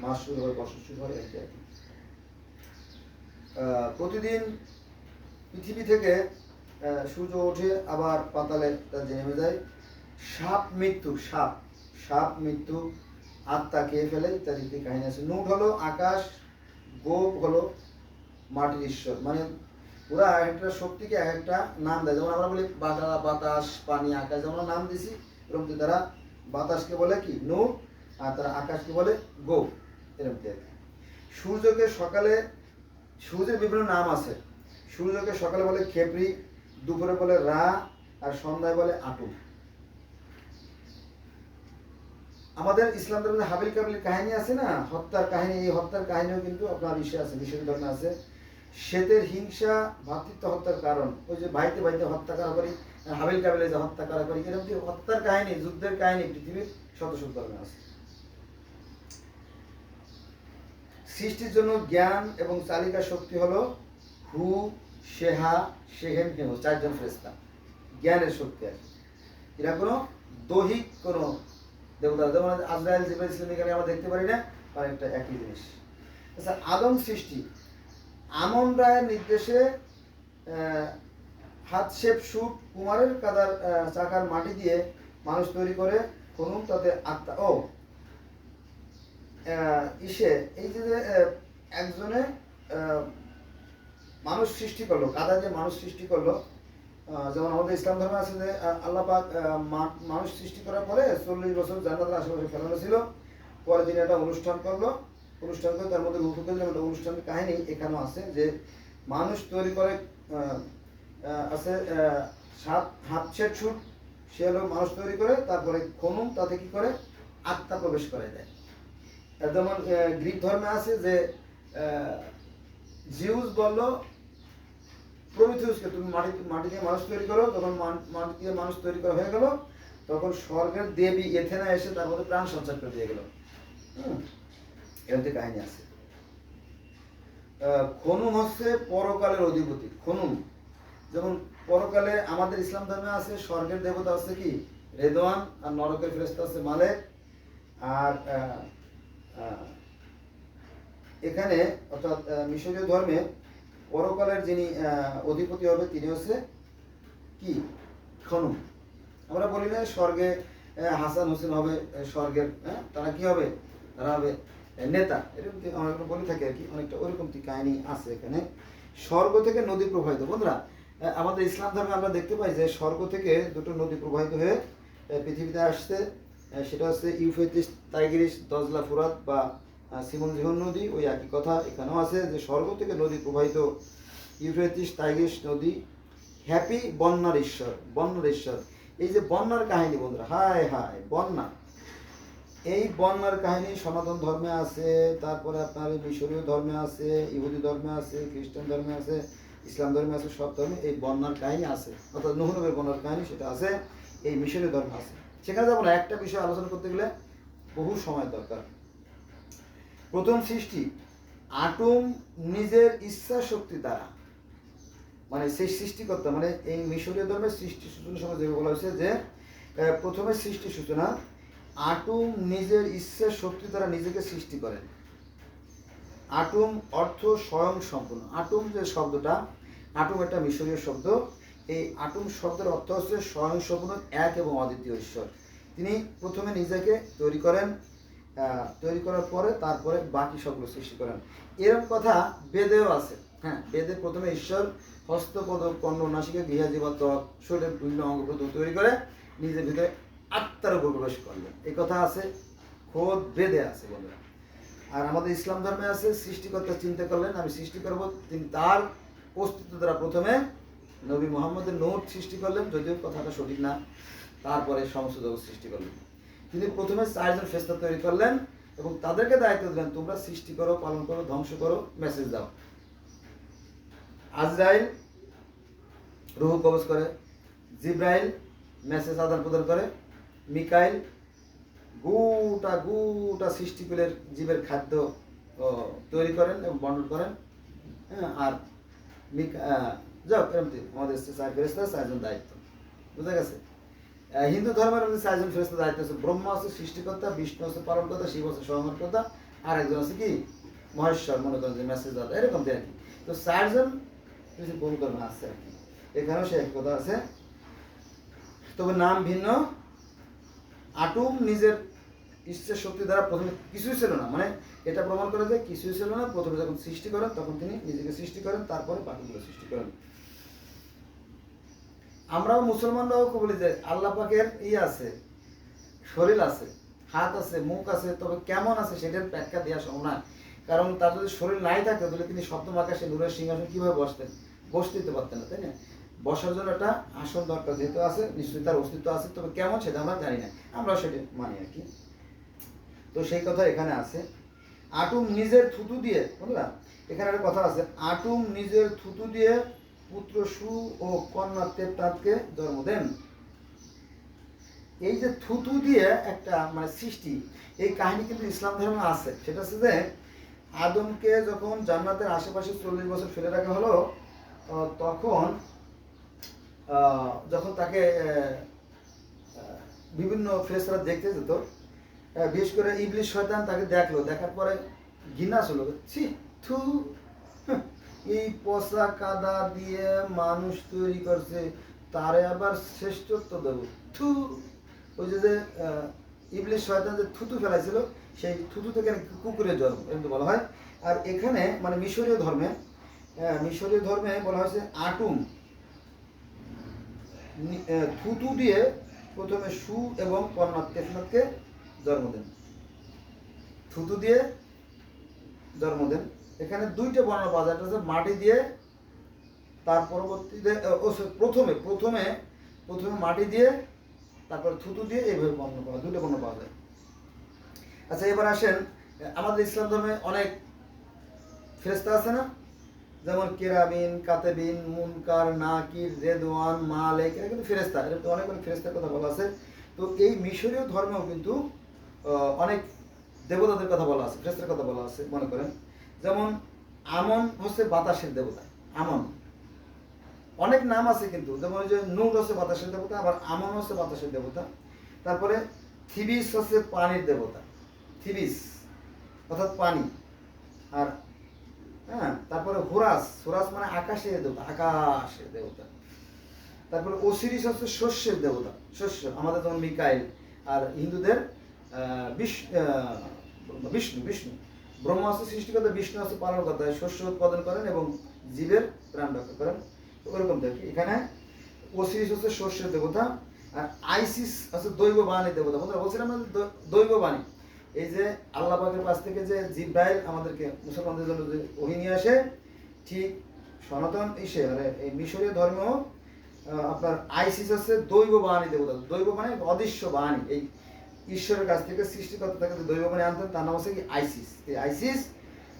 মাস শুরু হয়, বছর শুরু হয়, ইত্যাদি। প্রতিদিন পৃথিবী থেকে সূর্য ওঠে, আবার পাতালে তা নেমে যায়। সাপ মৃত্যু, আত্মা খেয়ে ফেলে, ইত্যাদি কাহিনী আছে। নুট হলো আকাশ, গোপ হলো মাটির ঈশ্বর। মানে ওরা একটা শক্তিকে একটা নাম দেয়। যেমন আমরা বলি বাতাস, পানি, আকাশ, যেমন নাম দিছি, এরকম তারা বাতাসকে বলে কি নুট, আর তারা আকাশকে বলে গোপ, এরকম। সূর্যের বিভিন্ন নাম আছে। সূর্যকে সকালে বলে খেপরি, দুপুরে বলে রা, আর সন্ধ্যায় বলে আটু। আমাদের ইসলাম ধর্মে হাবিল কাবিল কাহিনী আছে না, হত্যার কাহিনী, এই হত্যার কাহিনীও কিন্তু আপনার আছে, মিশরীয় ধর্মে আছে। শ্বেতের হিংসা ভ্রাতৃত্ব হত্যার কারণ, ওই যে ভাইতে হত্যা করা করি, হাবিল কাবিলে যে হত্যা করা করি, এরকম হত্যার কাহিনী, যুদ্ধের কাহিনী পৃথিবীর শত ধর্মে আছে। সৃষ্টির জন্য জ্ঞান এবং চালিকা শক্তি হলো হু, শেহা, শেহেম, হেহ, চারজন ফেরেশতা, জ্ঞানের শক্তি আছে। এরা কোনো দৈহিক কোনো দেবতা, যেমন আজরাইল, জিবরাইল, ইসলাম এখানে আমরা দেখতে পারি না, আর একটা একই জিনিস। আচ্ছা, আদম সৃষ্টি, আমন রায়ের নির্দেশে হাতশেপসুট কুমারের কাদার চাকার মাটি দিয়ে মানুষ তৈরি করে, খনুন তাতে আত্মা ও এই যে একজনে মানুষ সৃষ্টি করলো, কাদা যে মানুষ সৃষ্টি করলো। যেমন আমাদের ইসলাম ধর্মে আছে যে আল্লাহ পাক মানুষ সৃষ্টি করার পরে 40 বছর জান্নাতের আশেপাশে ফেলানো ছিল, পরে তিনি একটা অনুষ্ঠান করে তার মধ্যে একটা অনুষ্ঠানের কাহিনী এখানেও আছে। যে মানুষ তৈরি করে আছে হাতশেপসুট, সে হলো মানুষ তৈরি করে, তারপরে খনুন তাতে কি করে আত্মা প্রবেশ করে দেয়। যেমন গ্রিক ধর্মে আছে যে জিউস বলল প্রমিথিউসকে, তুমি মাটি দিয়ে মানুষ তৈরি করো। তখন মাটি দিয়ে মানুষ তৈরি করা হয়ে গেল, তখন স্বর্গের দেবী এথেনা এসে তার মধ্যে প্রাণ সঞ্চার করে দিয়ে গেল। এরকম কাহিনী আছে। খনুম হচ্ছে পরকালের অধিপতি। খনুম যেমন পরকালে আমাদের ইসলাম ধর্মে আছে স্বর্গের দেবতা আছে কি রেদওয়ান, আর নরকের ফেরেশতা আছে মালেক। আর এখানে অর্থাৎ মিশরীয় ধর্মে পরকালের যিনি অধিপতি হবে তিনি হচ্ছে কি খনুম। আমরা বলি না স্বর্গে হাসান হোসেন হবে স্বর্গের, তারা কি হবে, তারা হবে নেতা, এরকম আমরা বলে থাকি আর কি, অনেকটা ওইরকম কাহিনী আছে এখানে। স্বর্গ থেকে নদী প্রবাহিত। বন্ধুরা, আমাদের ইসলাম ধর্মে আমরা দেখতে পাই যে স্বর্গ থেকে দুটো নদী প্রবাহিত হয়ে পৃথিবীতে আসছে। সেটা হচ্ছে ইউফ্রেটিস, টাইগ্রিস, দজলা, ফুরাত বা সিমন জিহন নদী। ওই একই কথা এখানেও আছে যে স্বর্গ থেকে নদী প্রবাহিত, ইউফ্রেটিস, টাইগ্রিস নদী। হ্যাপি, বন্যার ঈশ্বর। এই যে বন্যার কাহিনী বন্ধুরা, হায় বন্যা, এই বন্যার কাহিনী সনাতন ধর্মে আছে, তারপরে আপনার মিশরীয় ধর্মে আছে, ইহুদি ধর্মে আছে, খ্রিস্টান ধর্মে আছে, ইসলাম ধর্মে আছে, সব ধর্মে এই বন্যার কাহিনী আছে। অর্থাৎ নূহ নবীর বন্যার কাহিনী সেটা আছে, এই মিশরীয় ধর্মে আছে। সেখানে যাবো না, একটা বিষয় আলোচনা করতে গেলে বহু সময় দরকার। প্রথম সৃষ্টি, আটম নিজের ইচ্ছা শক্তি দ্বারা, মানে সেই সৃষ্টিকর্তা, মানে এই মিশরীয় ধর্মের সৃষ্টি সূচনা সময় যেভাবে বলা হয়েছে যে প্রথমে সৃষ্টি সূচনা আটুম নিজের ইচ্ছার শক্তি দ্বারা নিজেকে সৃষ্টি করেন। আটুম অর্থ স্বয়ং সম্পূর্ণ। আটুম যে শব্দটা, আটুম একটা মিশরীয় শব্দ। এই আটুম শব্দের অর্থ হচ্ছে স্বয়ং সম্পূর্ণ, এক এবং অদ্বিতীয় ঈশ্বর। তিনি প্রথমে নিজেকে তৈরি করেন, তৈরি করার পরে তারপরে বাকি সবগুলো সৃষ্টি করেন। এরকম কথা বেদেও আছে। হ্যাঁ, বেদে প্রথমে ঈশ্বর হস্তপদ কর্ণ নাসিকা গৃহা জীবা ত্বক শরীরের বিভিন্ন অঙ্গ প্রত্যঙ্গ তৈরি করে নিজের ভিতরে আত্মার উপর প্রবেশ করলেন, এই কথা আছে, খোদ বেদে আছে বন্ধুরা। আর আমাদের ইসলাম ধর্মে আছে সৃষ্টিকর্তা চিন্তা করলেন আমি সৃষ্টি করব, তিনি তার অস্তিত্ব দ্বারা প্রথমে নবী মুহাম্মদের নূর সৃষ্টি করলেন, যদিও কথাটা সঠিক না, তারপরে সমস্ত জগৎ সৃষ্টি করলেন। তিনি প্রথমে 4 জন ফেরেশতা তৈরি করলেন এবং তাদেরকে দায়িত্ব দিলেন তোমরা সৃষ্টি করো, পালন করো, ধ্বংস করো, মেসেজ দাও। আজরাইল রূহ কবজ করে, জিব্রাইল মেসেজ আদান প্রদান করে, মিকাইল গোটা সৃষ্টিকুলের জীবের খাদ্য তৈরি করেন এবং বন্টন করেন। হ্যাঁ, আর যাক এরকম আমাদের 4 ফেরেশতা 4 জন দায়িত্ব, বুঝা গেছে। হিন্দু ধর্মের মধ্যে 4 জন ফেরেশতা দায়িত্ব আছে। ব্রহ্মা আছে সৃষ্টিকর্তা, বিষ্ণু আছে পালনকর্তা, শিব আছে সংহারকর্তা, আর একজন আছে কি মহেশ্বর, মনে করেন যে মেসেজ দাতা, এরকম আর কি। তো 4 জন কিছু পরিকল্পনা আছে আর কি, এখানেও সে এক কথা আছে, তবে নাম ভিন্ন। আটুম নিজের ইচ্ছা শক্তি দ্বারা প্রথমে কিছুই ছিল না, মানে এটা প্রমাণ করে যে কিছুই ছিল না, প্রথমে যখন সৃষ্টি করেন তখন তিনি নিজেকে সৃষ্টি করেন, তারপরে বাকিগুলো সৃষ্টি করেন। আমরাও মুসলমানরাও বলি যে আল্লাহ পাকের আছে, শরীর আছে, হাত আছে, মুখ আছে, তবে কেমন আছে সেটার ব্যাখ্যা দেওয়া সম্ভব না। কারণ তার যদি শরীর নাই থাকে তাহলে তিনি সপ্তম আকাশে নূরের সিংহাসন কিভাবে বসতে দিতে পারতেন না, তাই না? বসার জন্য একটা আসন দরকার, যেহেতু আছে নিশ্চয়ই তার অস্তিত্ব আছে, তবে কেমন সেটা আমরা জানি না, আমরা সেটা মানি আর কি। তো সেই কথা এখানে আছে। আটুম নিজের থুতু দিয়ে, বুঝলা, এখানে একটা কথা আছে, আটুম নিজের থুতু দিয়ে পুত্র সু ও কন্যা তেপ্তাতকে জন্ম দেন। এই যে থুতু দিয়ে একটা মানে সৃষ্টি, এই কাহিনী কিন্তু ইসলাম ধর্মে আছে। সেটা হচ্ছে যে আদমকে যখন জান্নাতের আশেপাশে 40 বছর ফেলে রাখা হলো, তখন যখন তাকে বিভিন্ন ফেরেশতারা দেখতে যেত, বিশেষ করে ইবলিস শয়তান তাকে দেখলো, দেখার পরে ঘৃণা ছিল, ছি থু, এই পচা কাদা দিয়ে মানুষ তৈরি করছে, তারে আবার শ্রেষ্ঠত্ব দেব, থু। ওই যে ইবলিস শয়তান যে থুতু ফেলাইছিল, সেই থুতু থেকে কুকুরের জন্ম, এরকম বলা হয়। আর এখানে মানে মিশরীয় ধর্মে বলা হয়েছে আটুম থুতু দিয়ে প্রথমে সু এবং কন্যা তেফনাতকে জন্ম দেন, থুতু দিয়ে জন্ম দেন। এখানে 2টা বর্ণনা পাওয়া যায়, একটা হচ্ছে মাটি দিয়ে, তার পরবর্তীতে প্রথমে মাটি দিয়ে, তারপর থুতু দিয়ে, এইভাবে বর্ণনা পাওয়া, 2টা বর্ণনা পাওয়া যায়। আচ্ছা, এবার আসেন, আমাদের ইসলাম ধর্মে অনেক ফেরেশতা আছে না, যেমন কেরাবিন, কাতেবিন, মুনকার, নাকির, রেদওয়ান, মালেক, এরা কিন্তু ফেরেশতা, এরকম অনেক ফেরেশতার কথা বলা আছে। তো এই মিশরীয় ধর্মেও কিন্তু অনেক দেবতাদের কথা বলা আছে, ফেরেশতার কথা বলা আছে। মনে করেন যেমন আমন হচ্ছে বাতাসের দেবতা, আমন, অনেক নাম আছে কিন্তু, যেমন ওই যে নূর হচ্ছে বাতাসের দেবতা, আবার আমন হচ্ছে বাতাসের দেবতা। তারপরে থিবিস হচ্ছে পানির দেবতা, থিবিস অর্থাৎ পানি। আর তারপরে হুরাস মানে আকাশের দেবতা। তারপরে ওসিরিস হচ্ছে শস্যের দেবতা, শস্য, আমাদের যেমন মিকাইল। আর হিন্দুদের বিষ্ণু। ব্রহ্মা হচ্ছে সৃষ্টিকর্তা, বিষ্ণু হচ্ছে পালনকর্তা, শস্য উৎপাদন করেন এবং জীবের প্রাণ রক্ষা করেন। ওরকম দেখি এখানে ওসিরিস হচ্ছে শস্যের দেবতা, আর আইসিস হচ্ছে দৈব বাণীর দেবতা। বলছিলাম দৈব বাণী, এই যে আল্লাহ পাকের কাছ থেকে যে জিব্রাইল আমাদেরকে মুসলমানদের জন্য যে ওহী নিয়ে আসে, ঠিক সনাতন মানে এই মিশরীয় ধর্ম আপনার আইসিস হচ্ছে দৈব বাণী দেবতা। দৈব বাণী অদৃশ্য বাণী, এই ঈশ্বরের কাছ থেকে সৃষ্টিকর্তা থেকে যে দৈব বাণী আনতেন তার নাম হচ্ছে কি আইসিস। এই আইসিস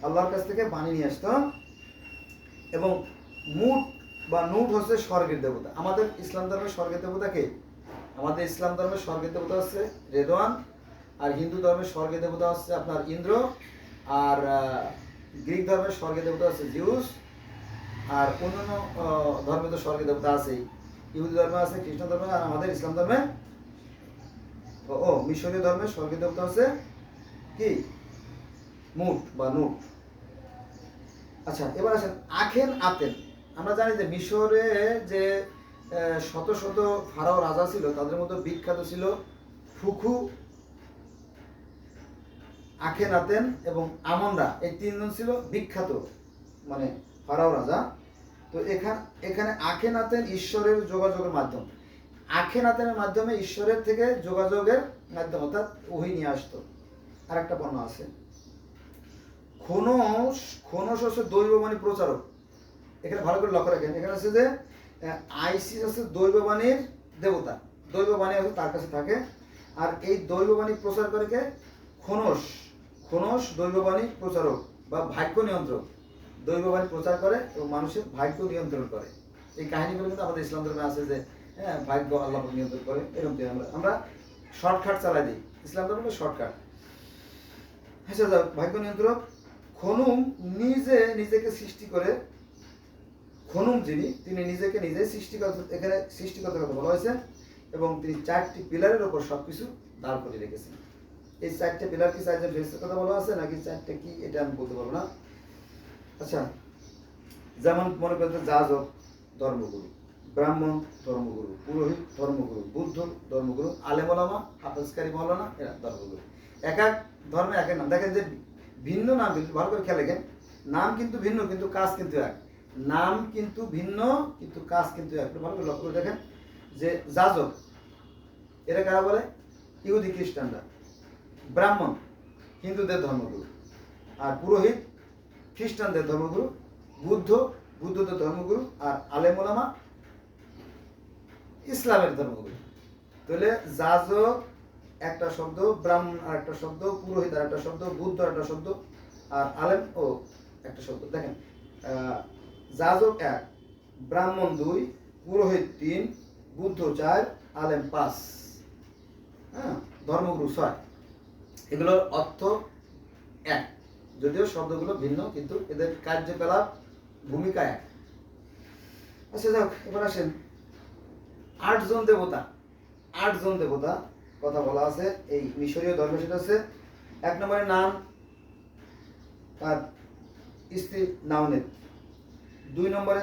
আল্লাহর কাছ থেকে বাণী নিয়ে আসতো। এবং নুট হচ্ছে স্বর্গের দেবতা। আমাদের ইসলাম ধর্মের স্বর্গের দেবতা কে? আমাদের ইসলাম ধর্মের স্বর্গের দেবতা হচ্ছে রেদওয়ান, আর হিন্দু ধর্মের স্বর্গের দেবতা হচ্ছে আপনার ইন্দ্র, আর গ্রিক ধর্মের স্বর্গের দেবতা হচ্ছে জিউস, আর অন্যান্য ধর্মে তো স্বর্গের দেবতা আছেই, ইহুদি ধর্মে আছে, খ্রিস্টান ধর্মে, আর আমাদের ইসলাম ধর্মে ও মিশরীয় ধর্মের স্বর্গীয় দেবতা হচ্ছে কি মুট বা নুট। আচ্ছা, এবার আসেন আখেন আতেন। আমরা জানি যে মিশরে যে শত শত ফারাও রাজা ছিল, তাদের মধ্যে বিখ্যাত ছিল ফুখু, আখেনাতেন এবং আমনরা। এই তিনজন ছিল বিখ্যাত মানে ফারাও রাজা। তো এখানে আখেনাতেন ঈশ্বরের যোগাযোগের মাধ্যম। আখেনাতেনের মাধ্যমে ঈশ্বরের থেকে যোগাযোগের মাধ্যম, অর্থাৎ ওহি নিয়ে আসতো। আর একটা পণ্য আছে খোনস। খোনস হচ্ছে দৈববাণী প্রচারক। এখানে ভালো করে লক্ষ্য রাখেন, এখানে আছে যে আইসিস আছে দৈববাণীর দেবতা, দৈববাণী আছে তার কাছে থাকে। আর এই দৈববাণী প্রচার করে কে? খোনস। খোনস দৈববাণী প্রচারক বা ভাগ্য নিয়ন্ত্রক। দৈববাণী প্রচার করে এবং মানুষের ভাগ্য নিয়ন্ত্রণ করে। এই কাহিনীগুলো কিন্তু আমাদের ইসলাম ধর্মে আছে যে হ্যাঁ ভাগ্য আল্লাহ নিয়ন্ত্রণ করে, এরকম আমরা শর্টকাট চালাই দিই। ইসলাম ধর্মে শর্টকাট। আচ্ছা যাক, ভাগ্য নিয়ন্ত্রক খনুম নিজেকে সৃষ্টি করে। খনুম যিনি, তিনি নিজেকে নিজে সৃষ্টিকর্তা, এখানে সৃষ্টিকর্তার কথা বলা হয়েছে। এবং তিনি 4টি পিলারের উপর সবকিছু দাঁড় করে রেখেছেন। এই 4টে পিলার কি 4জন ফেরেশতার কথা বলা আছে নাকি 4টে কি, এটা আমি বলতে পারবো না। আচ্ছা, যেমন মনে করতে যাজক ধর্মগুরু, ব্রাহ্মণ ধর্মগুরু, পুরোহিত ধর্মগুরু, বুদ্ধ ধর্মগুরু, আলেম ওলামা, হাফেজকারী মাওলানা, এরা ধর্মগুরু। এক এক ধর্মে এক এক নাম। দেখেন যে ভিন্ন নাম, কিন্তু ভালো করে খেয়াল রাখেন, নাম কিন্তু ভিন্ন কিন্তু কাজ কিন্তু এক। নাম কিন্তু ভিন্ন কিন্তু কাজ কিন্তু এক। ভালো করে লক্ষ্য করে দেখেন যে যাজক এরা কারা বলে? ইহুদি খ্রিস্টানরা। ব্রাহ্মণ হিন্দুদের ধর্মগুরু, আর পুরোহিত খ্রিস্টানদের ধর্মগুরু, বুদ্ধদের ধর্মগুরু, আর আলেম ওলামা ইসলামের ধর্মগুরু। তাহলে যাজক একটা শব্দ, ব্রাহ্মণ আর একটা শব্দ, পুরোহিত আর একটা শব্দ, বুদ্ধ আর একটা শব্দ, আর আলেম ও একটা শব্দ। দেখেন যাজক 1, ব্রাহ্মণ 2, পুরোহিত 3, বুদ্ধ 4, আলেম 5, হ্যাঁ, ধর্মগুরু 6। এগুলোর অর্থ এক, যদিও শব্দগুলো ভিন্ন কিন্তু এদের কার্যকলাপ ভূমিকা এক। আচ্ছা যাক, এবার আসেন 8 জন দেবতা। 8 জন দেবতা কথা বলা আছে এই মিশরীয় ধর্মে। সেটা হচ্ছে 1 নম্বরে নাম তার স্ত্রী নাউনেত। 2 নম্বরে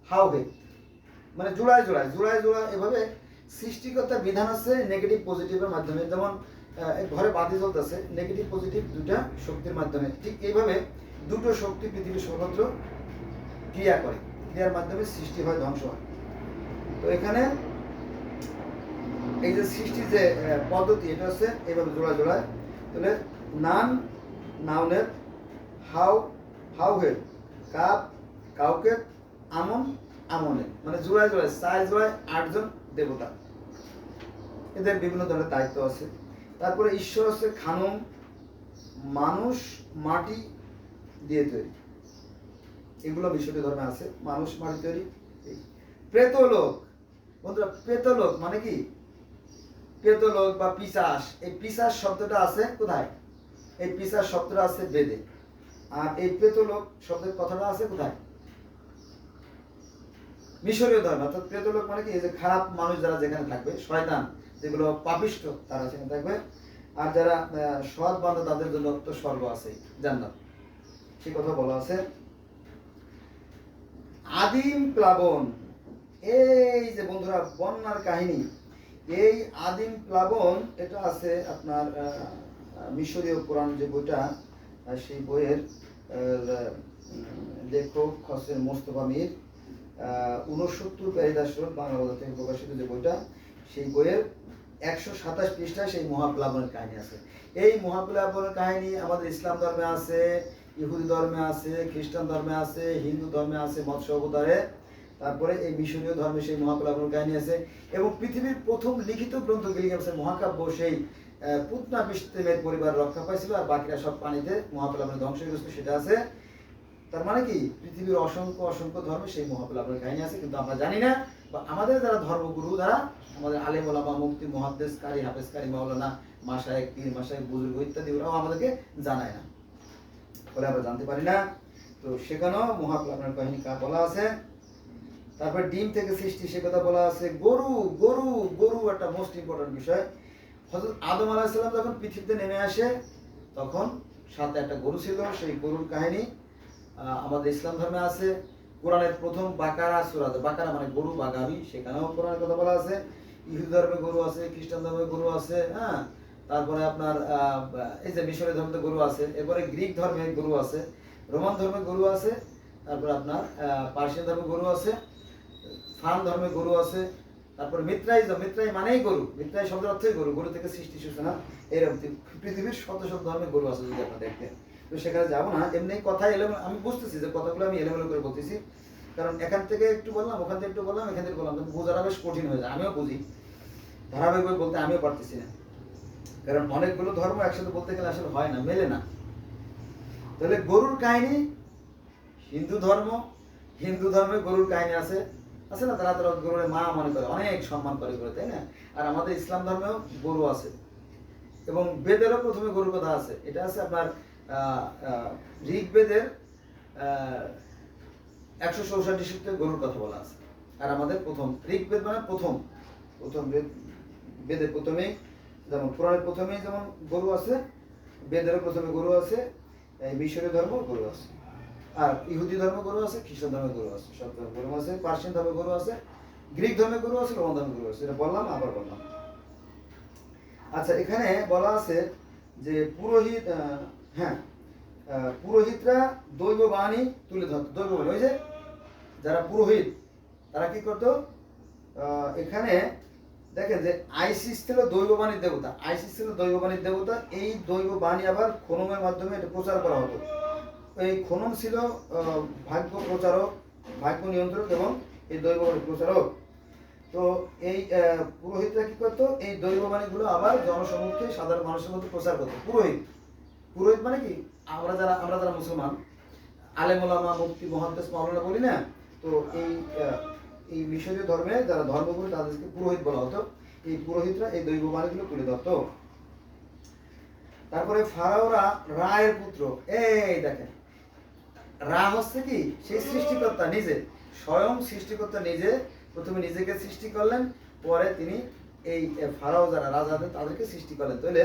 হাওহে, মানে জোড়ায় এভাবে সৃষ্টিকর্তার বিধান আছে নেগেটিভ পজিটিভের মাধ্যমে। যেমন ঘরে বাতি জ্বলতেছে, নেগেটিভ পজিটিভ দুইটা শক্তির মাধ্যমে। ঠিক এইভাবে দুটো শক্তি পৃথিবীর সর্বত্র ক্রিয়া করে, ক্রিয়ার মাধ্যমে সৃষ্টি হয়, ধ্বংস হয়। তো এখানে এই যে সৃষ্টির যে পদ্ধতি, এটা হচ্ছে এইভাবে জোড়ায়। তাহলে নাউনের, হাউহে, কাউকে, আমনের, মানে জোড়ায় 8 জন দেবতা। এদের বিভিন্ন ধরনের দায়িত্ব আছে। তারপরে ঈশ্বর হচ্ছে খানুম, মানুষ মাটি দিয়ে তৈরি। এগুলো মিশরীয় ধর্মে আছে, মানুষ মাটি তৈরি। প্রেতলোক, বন্ধুরা প্রেতলোক মানে কি? প্রেতলোক বা পিশাচ, এই পিশাচ শব্দটা আছে কোথায়? এই পিশাচ শব্দটা আছে বেদে। আর এই প্রেতলোক শব্দের কথাটা আছে কোথায়? মিশরীয় ধর্ম। অর্থাৎ প্রেতলোক মানে কি? এই যে খারাপ মানুষ যারা যেখানে থাকবে, শয়তান যেগুলো পাপিষ্ট, তারা সেখানে থাকবে। আর যারা সৎ বান্দা তাদের জন্য তো স্বর্গ আছে, জান্নাত, সেই কথা বলা আছে। আদিম প্লাবন, এই যে বন্ধুরা বন্যার কাহিনী, এই আদিম প্লাবন এটা আছে আপনার মিশরীয় পুরাণ যে বইটা, সেই বইয়ের লেখক হোসেন মোস্তফা মীর 69 প্যারিদাসর বাংলা বাজার থেকে প্রকাশিত যে বইটা, সেই বইয়ের 127 পৃষ্ঠায় সেই মহাপ্লাবনের কাহিনী আছে। এই মহাপ্লাবনের কাহিনী আমাদের ইসলাম ধর্মে আছে, ইহুদি ধর্মে আছে, খ্রিস্টান ধর্মে আছে, হিন্দু ধর্মে আছে মৎস্য অবতারে। তারপরে এই মিশরীয় ধর্মে সেই মহাপ্লাবনের কাহিনী আছে। এবং পৃথিবীর প্রথম লিখিত গ্রন্থ গিলগামেশের মহাকাব্য, সেই পুতনা বিষ্টেমের পরিবার রক্ষা পাইছিল, আর বাকিরা সব পানিতে মহাপ্লাবনে ধ্বংস হয়ে গেছিল, সেটা আছে। তার মানে কি? পৃথিবীর অসংখ্য ধর্মে সেই মহাপ্লাবনের কাহিনী আছে, কিন্তু আমরা জানি না, বা আমাদের যারা ধর্মগুরু, যারা আমাদের আলেম ওলামা, মুফতি, মুহাদ্দিসকারী, হাফেজকারী, মাওলানা, মাশায়েখ, পীর মাশায়েখ, বুজুর্গ ইত্যাদি, ওরাও আমাদেরকে জানায় না, বলে আমরা জানতে পারি না। তো সেখানেও মহাপ্লাবনের কাহিনী বলা আছে। তারপরে ডিম থেকে সৃষ্টি সে কথা বলা আছে। গরু গরু গরু একটা মোস্ট ইম্পর্টেন্ট বিষয়। হযরত আদম আলাইহিস সালাম যখন পৃথিবীতে নেমে আসে তখন সাথে একটা গরু ছিল, সেই গরুর কাহিনী আমাদের ইসলাম ধর্মে আছে। কোরআনের প্রথম বাকারা সূরাতে, বাকারা মানে গরু বা গাভী, সেখানেও কোরআনের কথা বলা আছে। ইহুদি ধর্মে গরু আছে, খ্রিস্টান ধর্মে গরু আছে, হ্যাঁ। তারপরে আপনার এই যে মিশরের ধর্মে গরু আছে, এরপরে গ্রিক ধর্মে গরু আছে, রোমান ধর্মে গরু আছে, তারপরে আপনার পার্সিয়ান ধর্মে গরু আছে, ফার্ম ধর্মে গরু আছে, তারপরে মিত্রাইজম, মিত্রাই মানেই গরু, মিত্রাই শব্দের অর্থই গরু, গরু থেকে সৃষ্টি সূচনা। এরকম পৃথিবীর শত শত ধর্মের গরু আছে যদি আপনারা দেখতেন। তো সেখানে যাবো না, এমনি কথা এলোমেলো, আমি বুঝতেছি যে কথাগুলো আমি এলোমেলো করে বলতেছি, কারণ এখান থেকে একটু বললাম, ওখান থেকে একটু বললাম, এখান থেকে বললাম, তো বোঝাটা বেশ কঠিন হয়ে যায়। আমিও বুঝি, ধারাবাহিকভাবে বলতে আমিও পারতেছি না, কারণ অনেকগুলো ধর্ম একসাথে বলতে গেলে আসলে হয় না, মেলে না। তাহলে গরুর কাহিনী, হিন্দু ধর্ম, হিন্দু ধর্মে গরুর কাহিনী আছে, আছে না? তারা তারা গরুর মা মনে করে, অনেক সম্মান করে গরু, তাই না? আর আমাদের ইসলাম ধর্মেও গরু আছে, এবং বেদেরও প্রথমে গরুর কথা আছে। এটা আছে আপনার ঋগ্বেদের 164 সূক্তে গরুর কথা বলা আছে। আর আমাদের প্রথম ঋগ্বেদ মানে প্রথম প্রথম বেদের প্রথমেই, যেমন পুরাণের প্রথমেই যেমন গরু আছে, বেদেরও প্রথমে গরু আছে, এই মিশরীয় ধর্ম গরু আছে, আর ইহুদি ধর্মে গরু আছে, খ্রিস্টান ধর্মে গরু আছে, সব ধর্মে গরু আছে, পার্সিয়ান ধর্মে গরু আছে, গ্রিক ধর্মে গরু আছে, রোমান ধর্মে গরু আছে। এটা বললাম, আবার বললাম। আচ্ছা, এখানে বলা আছে যে পুরোহিত, হ্যাঁ, পুরোহিতরা দৈব বাণী তুলে ধরত। দৈব বাণী, ওই যে যারা পুরোহিত তারা কি করতো, এখানে দেখেন যে আইসিস ছিল দৈববাণীর দেবতা, আইসিস ছিল দৈববাণীর দেবতা। এই দৈববাণী আবার খননের মাধ্যমে এটা প্রচার করা হতো। এই খনন ছিল ভাগ্য প্রচারক, ভাগ্য নিয়ন্ত্রক এবং এই দৈববাণী প্রচারক। তো এই পুরোহিতরা কি করতো, এই দৈববাণীগুলো আবার জনসমক্ষে সাধারণ মানুষের মধ্যে প্রচার করতো। পুরোহিত, পুরোহিত মানে কি, আমরা যারা মুসলমান, আলেম ওলামা, মুফতি, মুহাদ্দিস, মাওলানা বলি না, তো এই মিশরীয় ধর্মে যারা ধর্মগুরু তাদেরকে পুরোহিত বলা হতো। এই পুরোহিতরা এই দৈববাণীগুলো তুলে ধরতো। তারপরে ফারাওরা রায়ের পুত্র, এই দেখেন, রা হচ্ছে কি, সেই সৃষ্টিকর্তা নিজে, স্বয়ং সৃষ্টিকর্তা নিজে প্রথমে নিজেকে সৃষ্টি করলেন, পরে তিনি এই ফারাও যারা রাজাদের তাদেরকে সৃষ্টি করলেন। তাহলে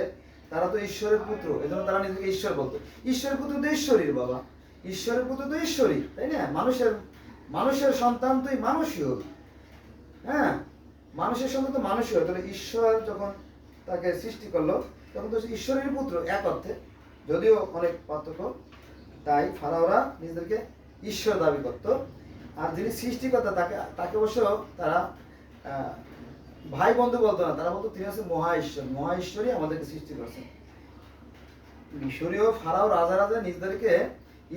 তারা তো ঈশ্বরের পুত্র, এজন্য তারা নিজেকে ঈশ্বর বলতো। ঈশ্বরের পুত্র তো ঈশ্বরীর বাবা, ঈশ্বরের পুত্র তো ঈশ্বরী, তাই না? মানুষের সন্তান তুই মানুষই হবি, হ্যাঁ, মানুষের সন্তান তো মানুষই হয়। তাহলে ঈশ্বর যখন তাকে সৃষ্টি করলো তখন তো ঈশ্বরের পুত্র এক অর্থে, যদিও অনেক পার্থক্য। তাই ফারাওরা নিজেদেরকে ঈশ্বর দাবি করত। আর যিনি সৃষ্টিকর্তা তাকে অবশ্য তারা ভাই বন্ধু বলতো না, তারা বলতো তিনি হচ্ছে মহা ঈশ্বর, মহা ঈশ্বরই আমাদেরকে সৃষ্টি করেছেন। মিশরীয় ফারাও রাজা নিজেদেরকে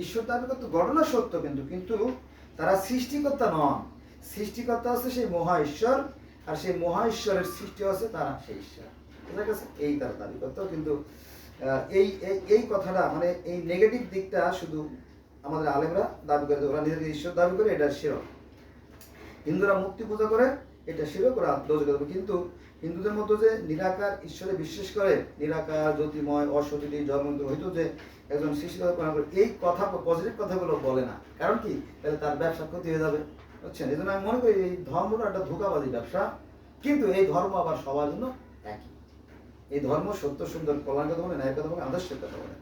ঈশ্বর দাবি করতো, ঘটনা সত্য, কিন্তু তারা সৃষ্টিকর্তা নন। সৃষ্টিকর্তা হচ্ছে সেই মহা ঈশ্বর, আর সেই মহা ঈশ্বরের সৃষ্টি হচ্ছে তারা সেই ঈশ্বর, ঠিক আছে? এই তারা দাবি করতো। কিন্তু এই কথাটা মানে এই নেগেটিভ দিকটা শুধু আমাদের আলেমরা দাবি করে, ওরা নিজেকে ঈশ্বর দাবি করে, এটা শিরক। হিন্দুরা মূর্তি পূজা করে, এটা শিরক, ওরা দোষী করবে। কিন্তু হিন্দুদের মধ্যে যে নিরাকার ঈশ্বরে বিশ্বাস করে, নিরাকার, জ্যোতির্ময়, অশরীরী, জন্মন্ত হয়তো যে একজন সৃষ্টিকর্তা প্রমাণ করে, এই কথা, পজিটিভ কথাগুলো বলে না। কারণ কি, তাহলে তার ব্যবসা ক্ষতি হয়ে যাবে, বুঝছেন? এই জন্য আমি মনে করি এই ধর্মটা একটা ধোঁকাবাজি ব্যবসা। কিন্তু এই ধর্ম আবার সবার জন্য একই। এই ধর্ম সত্য, সুন্দর, কল্যাণ কথা বলে, ন্যায়ের কথা বলে, আদর্শের কথা বলে।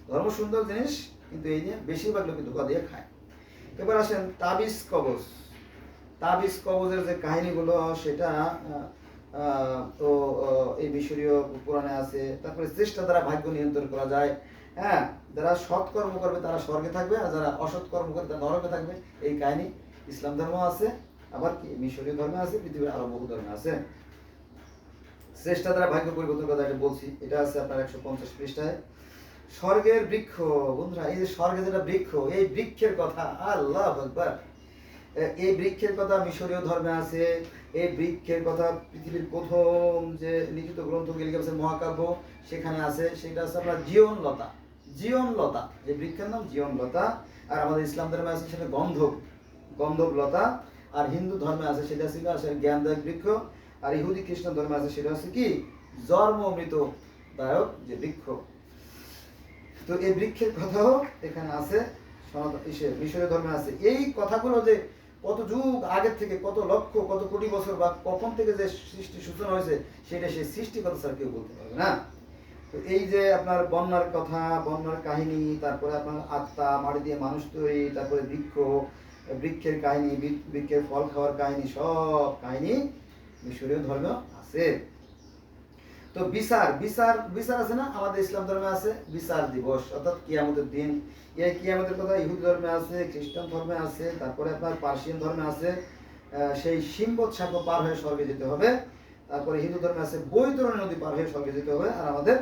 ধর্ম সুন্দর জিনিস, কিন্তু এই নিয়ে বেশিরভাগ লোক ধোঁকা দিয়ে খায়। এবার আসেন তাবিজ কবজ। তাবিজ কবজের যে কাহিনীগুলো, সেটা তো এই মিশরীয় পুরাণে আছে। তারপরে চেষ্টা দ্বারা ভাগ্য নিয়ন্ত্রণ করা যায়, হ্যাঁ, যারা সৎকর্ম করবে তারা স্বর্গে থাকবে, আর যারা অসৎ কর্ম করবে তারা নরকে থাকবে। এই কাহিনী ইসলাম ধর্ম আছে, আবার কি মিশরীয় ধর্মে আছে, পৃথিবীর আরো বহু ধর্মে আছে। চেষ্টা দ্বারা ভাগ্য পরিবর্তন কথা এটা বলছি, এটা আছে আপনার 150 পৃষ্ঠায়। স্বর্গের বৃক্ষ, বন্ধুরা, এই যে স্বর্গে যেটা বৃক্ষ, এই বৃক্ষের কথা, আল্লাহু আকবার, এই বৃক্ষের কথা মিশরীয় ধর্মে আছে। এই বৃক্ষের কথা পৃথিবীর প্রথম যে লিখিত গ্রন্থ গিলগামেশের মহাকাব্য, সেখানে আছে। সেটা আছে আপনার জীবনলতা, জীবনলতা, যে বৃক্ষের নাম জীবনলতা। আর আমাদের ইসলাম ধর্মে আছে সেটা গন্ধবলতা। আর হিন্দু ধর্মে আছে সেটা ছিল আসলে জ্ঞানদায়ক বৃক্ষ। আর ইহুদি খ্রিস্টান ধর্মে আছে সেটা হচ্ছে কি, জন্মমৃতদায়ক যে বৃক্ষ। তো এই বৃক্ষের কথাও এখানে আছে, মিশরীয় ধর্মে আছে। এই কথাগুলো যে কত যুগ আগের থেকে, কত লক্ষ, কত কোটি বছর বা কখন থেকে যে সৃষ্টি সূচনা হয়েছে সেটা সেই সৃষ্টির কথা স্যার কেউ বলতে পারবে না। তো এই যে আপনার বন্যার কথা, বন্যার কাহিনী, তারপরে আপনার আত্মা, মাটি দিয়ে মানুষ তৈরি, তারপরে বৃক্ষ, বৃক্ষের কাহিনী, বৃক্ষের ফল খাওয়ার কাহিনী, সব কাহিনী মিশরীয় ধর্মে আছে। তো বিচার বিচার বিচার আছে না, আমাদের ইসলাম ধর্মে আছে বিচার দিবস অর্থাৎ কিয়ামতের দিন। এই কিয়ামতের কথা ইহুদি ধর্মে আছে, খ্রিস্টান ধর্মে আছে, তারপরে আপনার পার্সিয়ান ধর্মে আছে সেই সিম্বত সাঁকো পার হয়ে স্বর্গে যেতে হবে। তারপরে হিন্দু ধর্মে আছে বৈতরণী নদী পার হয়ে স্বর্গে যেতে হবে, আর আমাদের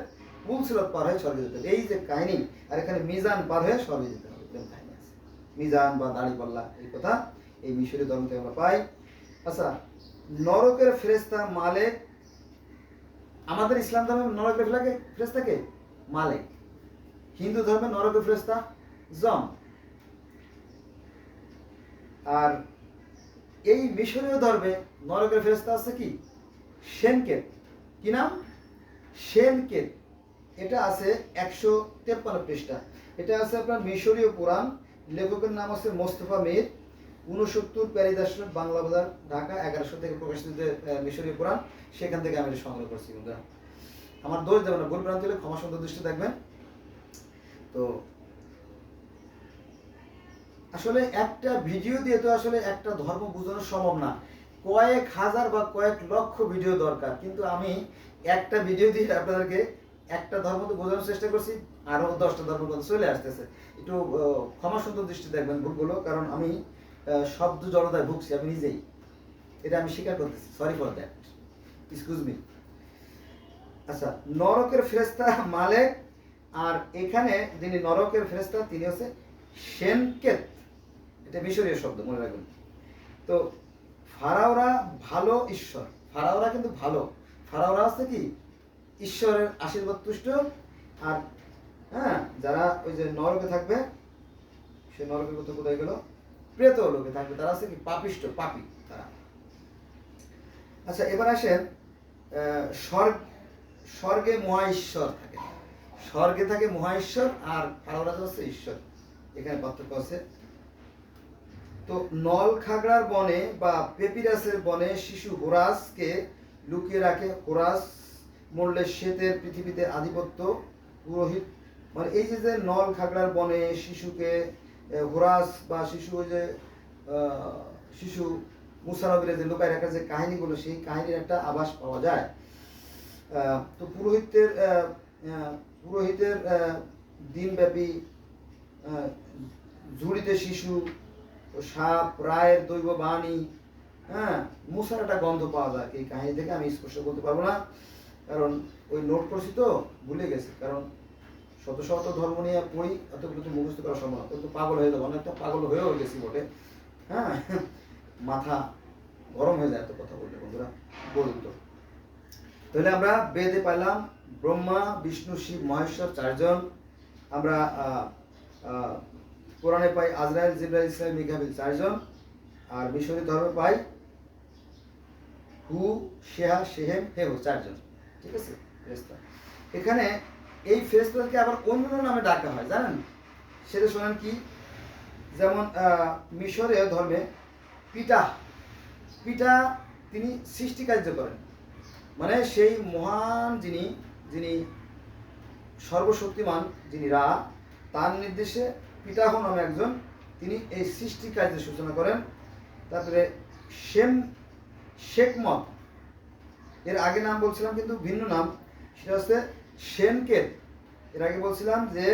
পুলসিরাত পার হয়ে স্বর্গে যেতে হবে। এই যে কাহিনী, আর এখানে মিজান পার হয়ে স্বর্গে যেতে হবে, এরকম কাহিনী আছে। মিজান বা দাড়িপাল্লা, এই কথা এই মিশরীয় ধর্ম থেকে আমরা পাই। আচ্ছা, নরকের ফেরেশতা মালেক, আমাদের ইসলাম ধর্মে নরকের ফেরেশতাকে মালেক, হিন্দু ধর্মে নরকের ফেরেশতা জম। আর এই মিশরীয় ধর্মে নরকের ফেরেশতা আছে কি সেনকেত। কি নাম? সেনকেত। এটা আছে 153 পৃষ্ঠা। এটা আছে আপনার মিশরীয় পুরাণ, লেখকের নাম আছে মোস্তফা মীর, 69 প্যারিদাস, বাংলা বাজার, ঢাকা 1100 থেকে প্রকাশিত যে মিশরীয় পুরাণ, সেখান থেকে আমি সংগ্রহ করছি। বন্ধুরা আমার দোষ দেবেন না, ভুল ভ্রান্তি হলে ক্ষমা সুন্দর দৃষ্টি দেখবেন। তো আসলে একটা ভিডিও দিয়ে তো আসলে একটা ধর্ম বোঝানো সম্ভব না, কয়েক হাজার বা কয়েক লক্ষ ভিডিও দরকার। কিন্তু আমি একটা ভিডিও দিয়ে আপনাদেরকে একটা ধর্ম তো বোঝানোর চেষ্টা করছি, আরো 10টা ধর্ম কথা চলে আসতেছে। একটু ক্ষমা সুন্দর দৃষ্টি দেখবেন ভুলগুলো, কারণ আমি শব্দ জড়তায় ভুগছি আমি নিজেই, এটা আমি স্বীকার করতেছি। Sorry for that, excuse me. আচ্ছা, নরকের ফেরেশতা মালেক, আর এখানে যিনি নরকের ফেরেশতা তিনি হচ্ছে সেনকেত। এটা মিশরীয় শব্দ, মনে রাখবেন। তো ফারাওরা ভালো ঈশ্বর, ফারাওরা কিন্তু ভালো, ফারাওরা আছে কি ঈশ্বরের আশীর্বাদ তুষ্ট। আর হ্যাঁ, যারা ওই যে নরকে থাকবে, সে নরকের কথা কোথায় গেল, প্রেত লোকে থাকবে, তারা আছে কি পাপিষ্ট, পাপী তারা। আচ্ছা, এবার আসেন স্বর্গে মহা ঈশ্বর থাকে, স্বর্গে থাকে মহা ঈশ্বর, আর ফারাওরা হচ্ছে ঈশ্বর, এখানে পার্থক্য আছে। তো নল খাগড়ার বনে বা পেপিরাসের বনে শিশু হোরাসকে লুকিয়ে রাখে। হোরাস মরলে শ্বেতের পৃথিবীতে আধিপত্য পুরোহিত, মানে এই যে নল খাগড়ার বনে শিশুকে হোরাস বা শিশু, ওই যে শিশু মুসা নবীর যে লুকায় রাখার যে কাহিনীগুলো, সেই কাহিনীর একটা আভাস পাওয়া যায়। তো পুরোহিতের দিনব্যাপী ঝুড়িতে শিশু, সাপ, রায়ের দৈব বাণী, হ্যাঁ, মুসার একটা গন্ধ পাওয়া যায় এই কাহিনী থেকে। আমি স্পষ্ট বলতে পারবো না, কারণ ওই নোট করছি তো ভুলে গেছি, কারণ শত শত ধর্ম নিয়ে পড়ি, এতগুলো তো মুখস্থ করা সম্ভব না, তো পাগল হয়ে যাবো, অনেকটা পাগল হয়েও গেছি বটে। হ্যাঁ, মাথা গরম হয়ে যায় এত কথা বললে। বন্ধুরা বলুন তো, তাহলে আমরা বেদে পাইলাম ব্রহ্মা, বিষ্ণু, শিব, মহেশ্বর 4 জন। আমরা কোরআনে পাই আজরাইল, জিবরাইল, ইসরাইল, মিকাইল 4 জন। আর মিশরীয় ধর্মে পাই হু, শেহা, শেহেম, হেহু 4 জন। ঠিক আছে, ফেরেশতা। এখানে এই ফেরেশতাকে আবার অন্য নামে ডাকা হয়, জানেন? সেটা শোনেন কি, যেমন মিশরীয় ধর্মে পিতা, পিতা তিনি সৃষ্টি কার্য করেন, মানে সেই মহান যিনি সর্বশক্তিমান, যিনি রা, তার নির্দেশে পিতাহ নামে একজন, তিনি এই সৃষ্টি কার্যের সূচনা করেন। তারপরে শেকমত, এর আগে নাম বলছিলাম কিন্তু ভিন্ন নাম, সেটা হচ্ছে সেনকেত। এর আগে বলছিলাম যে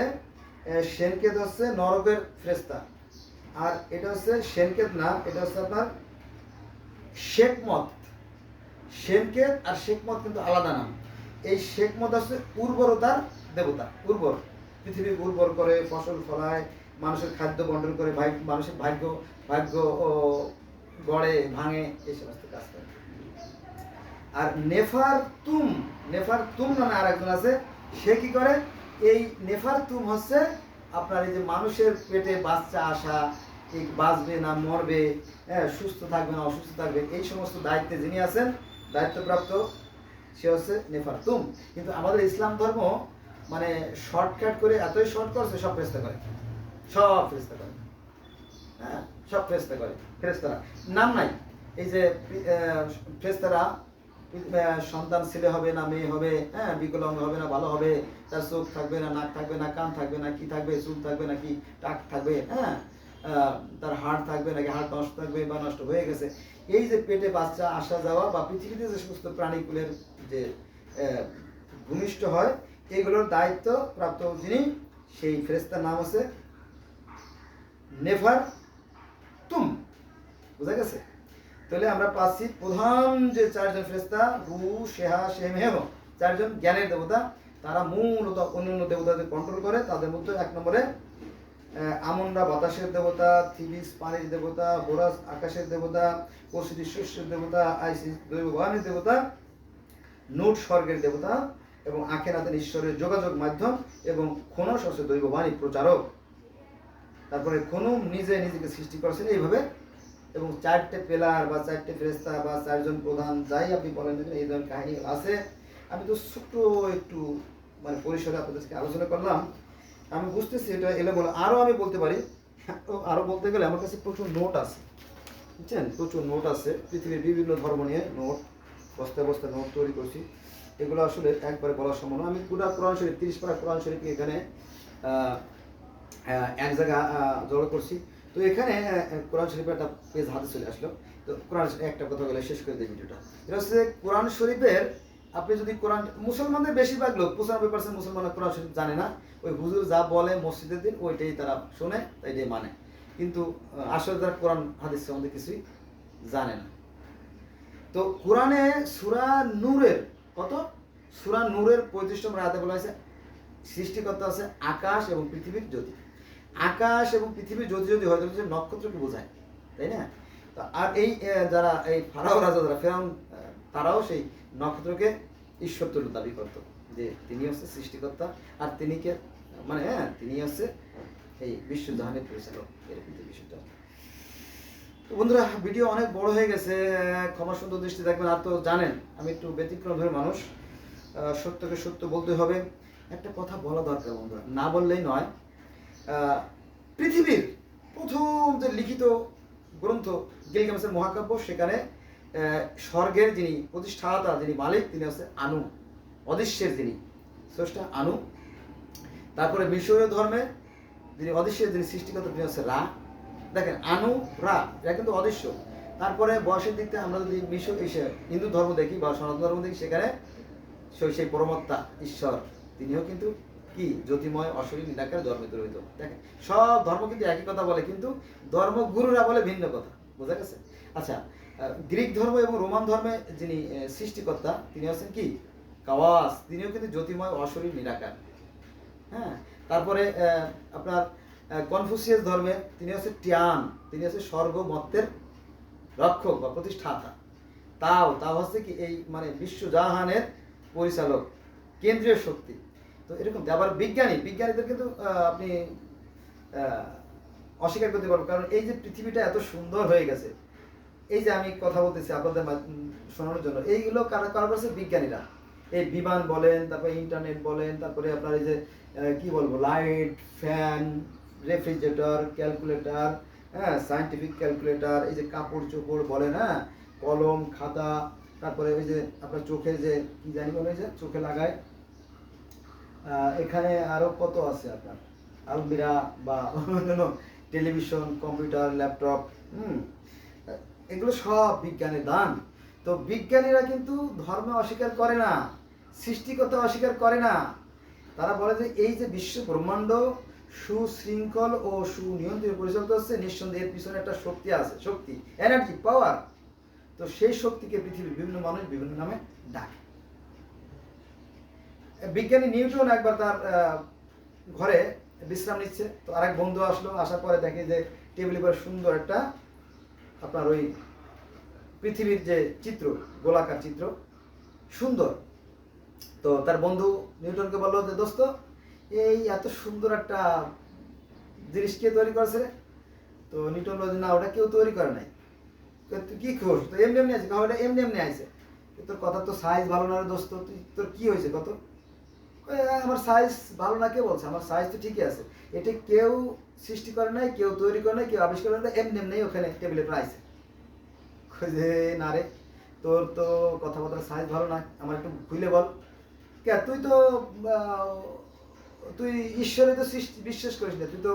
সেনকেত হচ্ছে নরকের ফেরেশতা, আর এটা হচ্ছে সেনকেত না, এটা হচ্ছে আপনার শেকমত। সেনকেত আর শেকমত কিন্তু আলাদা নাম। এই শেকমত হচ্ছে উর্বরতার দেবতা, উর্বর, পৃথিবী উর্বর করে, ফসল ফলায়, মানুষের খাদ্য বন্টন করে, মানুষের ভাগ্য গড়ে ভাঙে, এই সমস্ত কাজ করে। আর নেফারতুম নামে আর একজন আছে, সে কি করে, এই নেফারতুম হচ্ছে আপনার এই যে মানুষের পেটে বাচ্চা আসা, এই বাঁচবে না মরবে, হ্যাঁ, সুস্থ থাকবে না অসুস্থ থাকবে, এই সমস্ত দায়িত্বে যিনি আছেন, দায়িত্বপ্রাপ্ত, সে হচ্ছে নেফারতুম। কিন্তু আমাদের ইসলাম ধর্ম মানে শর্টকাট করে এতই শর্ট করছে, সব ফেরেশতা করে, সব ফেরেশতা করে। হ্যাঁ, সব ফেরেশতা করে, ফেরেশতারা নাম নাই। এই যে ফেরেশতারা সন্তান ছেলে হবে না মেয়ে হবে, হ্যাঁ, বিকলাঙ্গ হবে না ভালো হবে, তার চোখ থাকবে না, নাক থাকবে না, কান থাকবে না, কি থাকবে, চুল থাকবে নাকি, টাক থাকবে, হ্যাঁ, তার হাড় থাকবে নাকি, হাড় নষ্ট থাকবে বা নষ্ট হয়ে গেছে। এই যে পেটে বাচ্চা আসা যাওয়া বা পৃথিবীতে যে সমস্ত প্রাণীকুলের যে ভূমিষ্ঠ হয়, এগুলোর দায়িত্ব প্রাপ্ত যিনি, সেই ফেরেশতার নাম হচ্ছে নেফার তুম। বুঝা গেছে? তাহলে আমরা পাচ্ছি প্রধান যে চারজন ফেরেশতা, রু, শেহা, শেম, হেম, চারজন জ্ঞানের দেবতা। তারা মূলত অন্যান্য দেবতাদের কন্ট্রোল করে। তাদের মধ্যে 1 নম্বরে আমনরা বাতাসের দেবতা, থিবিস পানির দেবতা, বোরাস আকাশের দেবতা, ওসিরিস শস্যের দেবতা, আইসিস দৈববাণীর দেবতা, নুট স্বর্গের দেবতা এবং আখেরাতের ঈশ্বরের যোগাযোগ মাধ্যম এবং খোনস হচ্ছে দৈববাণী প্রচারক। তারপরে খনুম নিজে নিজেকে সৃষ্টি করেছেন এইভাবে, এবং 4টে পেলার বা 4টে ফেরেশতা বা 4জন প্রধান যাই আপনি বলেন না, এই ধরনের কাহিনী আছে। আমি তো ছোট্ট একটু মানে পরিসরে আপনাদেরকে আলোচনা করলাম। আমি বুঝতেছি এটা এলে বলে আরও আমি বলতে পারি, আরও বলতে গেলে আমার কাছে প্রচুর নোট আছে, বুঝছেন, প্রচুর নোট আছে পৃথিবীর বিভিন্ন ধর্ম নিয়ে নোট, বস্তায় বস্তায় নোট তৈরি করছি। এগুলো আসলে একবারে বলা সম্ভব না। আমি পুরো কোরআন শরীফ 30 পারা কোরআন শরীফকে এখানে এক জায়গায় জড়ো করছি। তো এখানে কোরআন শরীফের একটা পেজ হাতে চলে আসলো। তো কোরআন একটা কথা বলে শেষ করে দিই ভিডিওটা। এটা হচ্ছে কোরআন শরীফের, আপনি যদি কোরআন, মুসলমানদের বেশিরভাগ লোক 95% মুসলমানরা কোরআন শরীফ জানে না। ওই হুজুর যা বলে মসজিদের দিন ওইটাই তারা শোনে, এটাই মানে। কিন্তু আসলে তারা কোরআন হাদিস সম্বন্ধে কিছুই জানে না। তো কোরআনে সূরা নূরের কত, সূরা নূরের 35 নম্বর আয়াতে বলা হয়েছে সৃষ্টিকর্তা আছে আকাশ এবং পৃথিবীর জ্যোতি। আকাশ এবং পৃথিবীর জ্যোতি যদি হয় তাহলে নক্ষত্রকে বোঝায়, তাই না? তো আর এই যারা এই ফারাও রাজা, যারা ফেরাউন, তারাও সেই নক্ষত্রকে ঈশ্বর তুল্য দাবি করত, যে তিনি হচ্ছে সৃষ্টিকর্তা আর তিনি কে, মানে হ্যাঁ, তিনি হচ্ছে এই বিশ্বজাহানের পরিচালক, এরকম বিষয়টা। তো বন্ধুরা, ভিডিও অনেক বড় হয়ে গেছে, ক্ষমা সুন্দর দৃষ্টি দেখবেন। আর তো জানেন আমি একটু ব্যতিক্রম ধরে মানুষ, সত্যকে সত্য বলতে হবে। একটা কথা বলা দরকার বন্ধুরা, না বললেই নয়। পৃথিবীর প্রথম যে লিখিত গ্রন্থ গিলগামেশের মহাকাব্য, সেখানে স্বর্গের যিনি প্রতিষ্ঠাতা, যিনি মালিক, তিনি হচ্ছে আনু, অদৃশ্যের যিনি স্রষ্টা আনু। তারপরে মিশরীয় ধর্মে যিনি অদৃশ্যের যিনি সৃষ্টিকর্তা, তিনি হচ্ছে রা। দেখেন, আনু, রা, এরা কিন্তু অদৃশ্য। তারপরে বয়সের দিক থেকে আমরা যদি হিন্দু ধর্ম দেখি বা সনাতন ধর্ম দেখি, সেখানে সেই পরমাত্মা ঈশ্বর, তিনিও কিন্তু কি জ্যোতিময় অশরীর নিরাকার জন্মে রহিত। দেখেন, সব ধর্ম কিন্তু একই কথা বলে, কিন্তু ধর্মগুরুরা বলে ভিন্ন কথা। বোঝা গেছে? আচ্ছা, গ্রিক ধর্ম এবং রোমান ধর্মে যিনি সৃষ্টিকর্তা, তিনি হচ্ছেন কি কাওয়াস, তিনিও কিন্তু জ্যোতিময় অশরীর নিরাকার। হ্যাঁ, তারপরে আপনার কনফুসিয়াস ধর্মে তিনি হচ্ছে টিয়ান, তিনি হচ্ছে স্বর্গ মত্তের রক্ষক বা প্রতিষ্ঠাতা। তাও হচ্ছে কি এই মানে বিশ্বজাহানের পরিচালক, কেন্দ্রীয় শক্তি। তো এরকম। আবার বিজ্ঞানীদের কিন্তু আপনি অস্বীকার করতে পারবেন, কারণ এই যে পৃথিবীটা এত সুন্দর হয়ে গেছে, এই যে আমি কথা বলতেছি আপনাদের শোনানোর জন্য, এইগুলো কারা করছে? বিজ্ঞানীরা। এই বিমান বলেন, তারপরে ইন্টারনেট বলেন, তারপরে আপনার এই যে কি বলবো, লাইট, ফ্যান, রেফ্রিজারেটর, ক্যালকুলেটর, হ্যাঁ, সায়েন্টিফিক ক্যালকুলেটর, এই যে কাপড় চোপড় বলেন, হ্যাঁ, কলম, খাতা, তারপরে ওই যে আপনার চোখে যে কি জানি বলে, যে চোখে লাগায়, এখানে আরো কত আছে আপনার, আলমিরা বা অন্যান্য টেলিভিশন, কম্পিউটার, ল্যাপটপ, এগুলো সব বিজ্ঞানের দান। তো বিজ্ঞানীরা কিন্তু ধর্ম অস্বীকার করে না, সৃষ্টিকর্তা অস্বীকার করে না। তারা বলে যে এই যে বিশ্ব ব্রহ্মাণ্ড সুশৃঙ্খল ও সুনিয়ন্ত্রিত পরিচালিত হচ্ছে, নিঃসন্দেহে এর পিছনে একটা শক্তি আছে, শক্তি, এনার্জি, পাওয়ার। তো সেই শক্তিকে পৃথিবীর বিভিন্ন মানুষ বিভিন্ন নামে ডাকে। বিজ্ঞানী নিউটন একবার তার ঘরে বিশ্রাম নিচ্ছে, তো আরেক বন্ধু আসলো, আসার পরে দেখে যে টেবিলের উপর সুন্দর একটা আপনার ওই পৃথিবীর যে চিত্র, গোলাকার চিত্র, সুন্দর। তো তার বন্ধু নিউটনকে বললো যে দোস্ত, এই এত সুন্দর একটা জিনিস কে তৈরি করেছে? তো নিউটন বলছে, না, ওটা কেউ তৈরি করে নাই। তুই কি খোঁজ? তো এমনি এমনি আছে, ওটা এমনি এমনি আছে। তোর কথা তো সাইজ ভালো না রে দোস্ত, তোর কি হয়েছে কত? আমার সাইজ ভালো না, কে বলছে? আমার সাইজ তো ঠিকই আছে। এটা কেউ সৃষ্টি করে নাই, কেউ তৈরি করে নাই, কেউ আবিষ্কার করে নাই, এমনি এমনি ওখানে টেবিলে প্রাইস। যে না রে, তোর তো কথাবার্তার সাইজ ভালো না, আমার একটু খুলে বল। কে তুই তো আহ, তুই ঈশ্বরে তো সৃষ্টি বিশ্বাস করিস না, তুই তো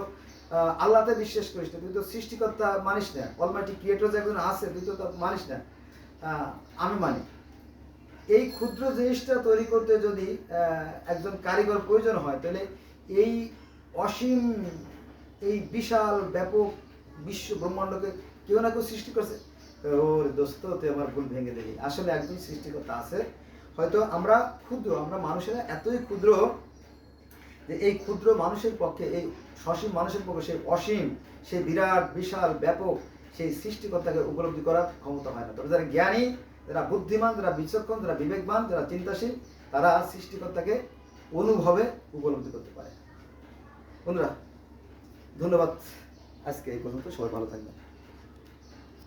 আল্লাহতে বিশ্বাস করিস না, তুই তো সৃষ্টিকর্তা মানিস না, অলমাইটি ক্রিয়েটর যে একজন আছে তুই তো তা মানিস না। আমি মানি। এই ক্ষুদ্র জিনিসটা তৈরি করতে যদি একজন কারিগর প্রয়োজন হয়, তাহলে এই অসীম, এই বিশাল ব্যাপক বিশ্ব ব্রহ্মাণ্ডকে কেউ না কেউ সৃষ্টি করছে। ওর দোস্ত, তুই আমার ভুল ভেঙে দিলি। আসলে একজন সৃষ্টিকর্তা আছে। হয়তো আমরা ক্ষুদ্র, আমরা মানুষেরা এতই ক্ষুদ্র যে এই ক্ষুদ্র মানুষের পক্ষে, এই সসীম মানুষের পক্ষে সেই অসীম, সেই বিরাট বিশাল ব্যাপক সেই সৃষ্টিকর্তাকে উপলব্ধি করার ক্ষমতা হয় না। তবে যারা জ্ঞানী, যারা বুদ্ধিমান, যারা বিচক্ষণ, যারা বিবেকবান, যারা চিন্তাশীল, তারা সৃষ্টিকর্তাকে অনুভবে উপলব্ধি করতে পারে। বন্ধুরা, ধন্যবাদ। আজকে এই পর্যন্ত। সবাই ভালো থাকবেন।